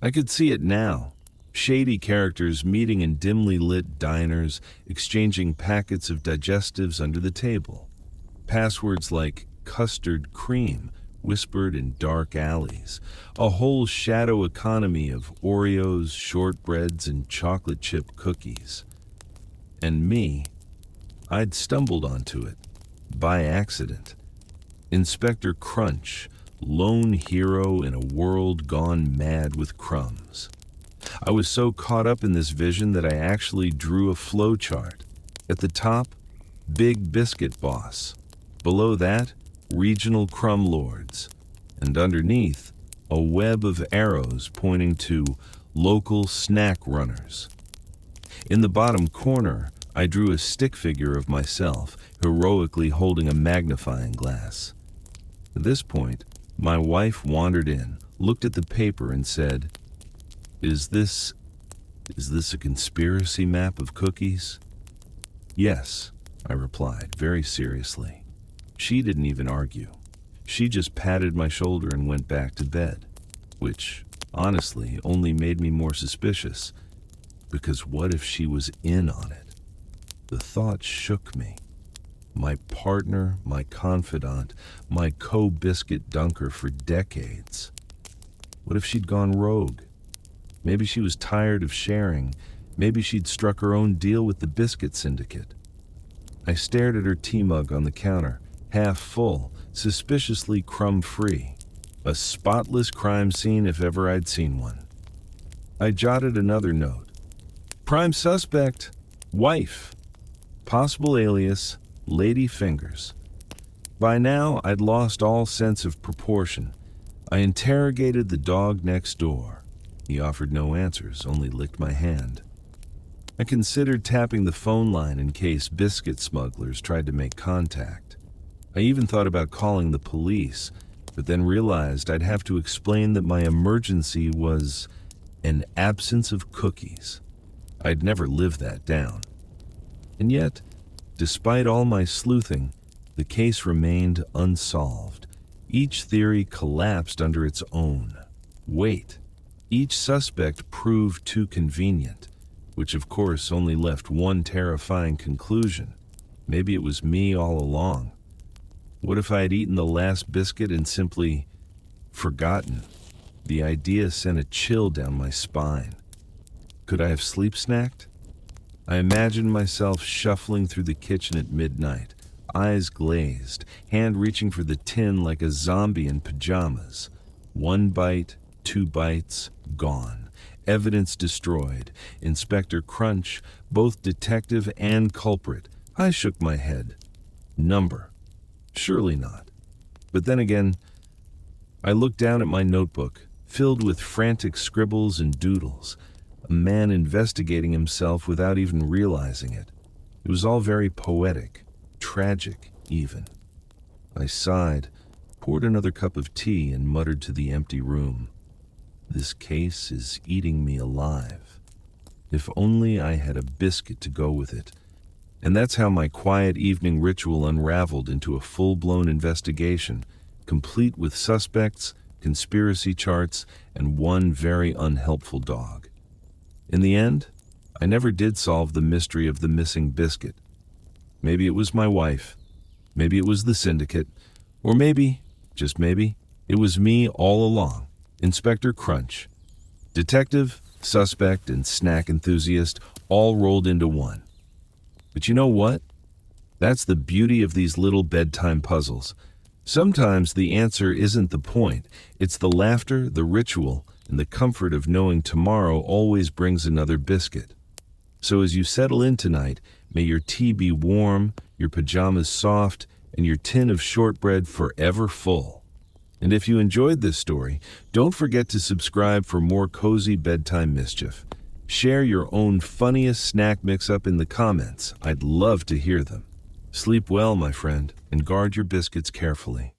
I could see it now. Shady characters meeting in dimly lit diners, exchanging packets of digestives under the table. Passwords like custard cream whispered in dark alleys. A whole shadow economy of Oreos, shortbreads, and chocolate chip cookies. And me, I'd stumbled onto it, by accident. Inspector Crunch, lone hero in a world gone mad with crumbs. I was so caught up in this vision that I actually drew a flowchart. At the top, Big Biscuit Boss. Below that, regional crumb lords, and underneath, a web of arrows pointing to local snack runners. In the bottom corner, I drew a stick figure of myself, heroically holding a magnifying glass. At this point, my wife wandered in, looked at the paper, and said, Is this a conspiracy map of cookies?" "Yes," I replied, very seriously. She didn't even argue. She just patted my shoulder and went back to bed, which, honestly, only made me more suspicious, because what if she was in on it? The thought shook me. My partner, my confidant, my co-biscuit dunker for decades. What if she'd gone rogue? Maybe she was tired of sharing. Maybe she'd struck her own deal with the biscuit syndicate. I stared at her tea mug on the counter, half full, suspiciously crumb-free. A spotless crime scene if ever I'd seen one. I jotted another note. Prime suspect, wife. Possible alias, Lady Fingers. By now, I'd lost all sense of proportion. I interrogated the dog next door. He offered no answers, only licked my hand. I considered tapping the phone line in case biscuit smugglers tried to make contact. I even thought about calling the police, but then realized I'd have to explain that my emergency was an absence of cookies. I'd never lived that down. And yet, despite all my sleuthing, the case remained unsolved. Each theory collapsed under its own weight. Each suspect proved too convenient, which of course only left one terrifying conclusion. Maybe it was me all along. What if I had eaten the last biscuit and simply forgotten? The idea sent a chill down my spine. Could I have sleep snacked? I imagined myself shuffling through the kitchen at midnight, eyes glazed, hand reaching for the tin like a zombie in pajamas. One bite, 2 bites, gone. Evidence destroyed. Inspector Crunch, both detective and culprit. I shook my head. Number. Surely not. But then again, I looked down at my notebook, filled with frantic scribbles and doodles. A man investigating himself without even realizing it. It was all very poetic, tragic even. I sighed, poured another cup of tea, and muttered to the empty room. This case is eating me alive. If only I had a biscuit to go with it. And that's how my quiet evening ritual unraveled into a full-blown investigation, complete with suspects, conspiracy charts, and one very unhelpful dog. In the end, I never did solve the mystery of the missing biscuit. Maybe it was my wife, maybe it was the syndicate, or maybe, just maybe, it was me all along, Inspector Crunch. Detective, suspect, and snack enthusiast all rolled into one. But you know what? That's the beauty of these little bedtime puzzles. Sometimes the answer isn't the point. It's the laughter, the ritual, and the comfort of knowing tomorrow always brings another biscuit. So as you settle in tonight, may your tea be warm, your pajamas soft, and your tin of shortbread forever full. And if you enjoyed this story, don't forget to subscribe for more cozy bedtime mischief. Share your own funniest snack mix-up in the comments. I'd love to hear them. Sleep well, my friend, and guard your biscuits carefully.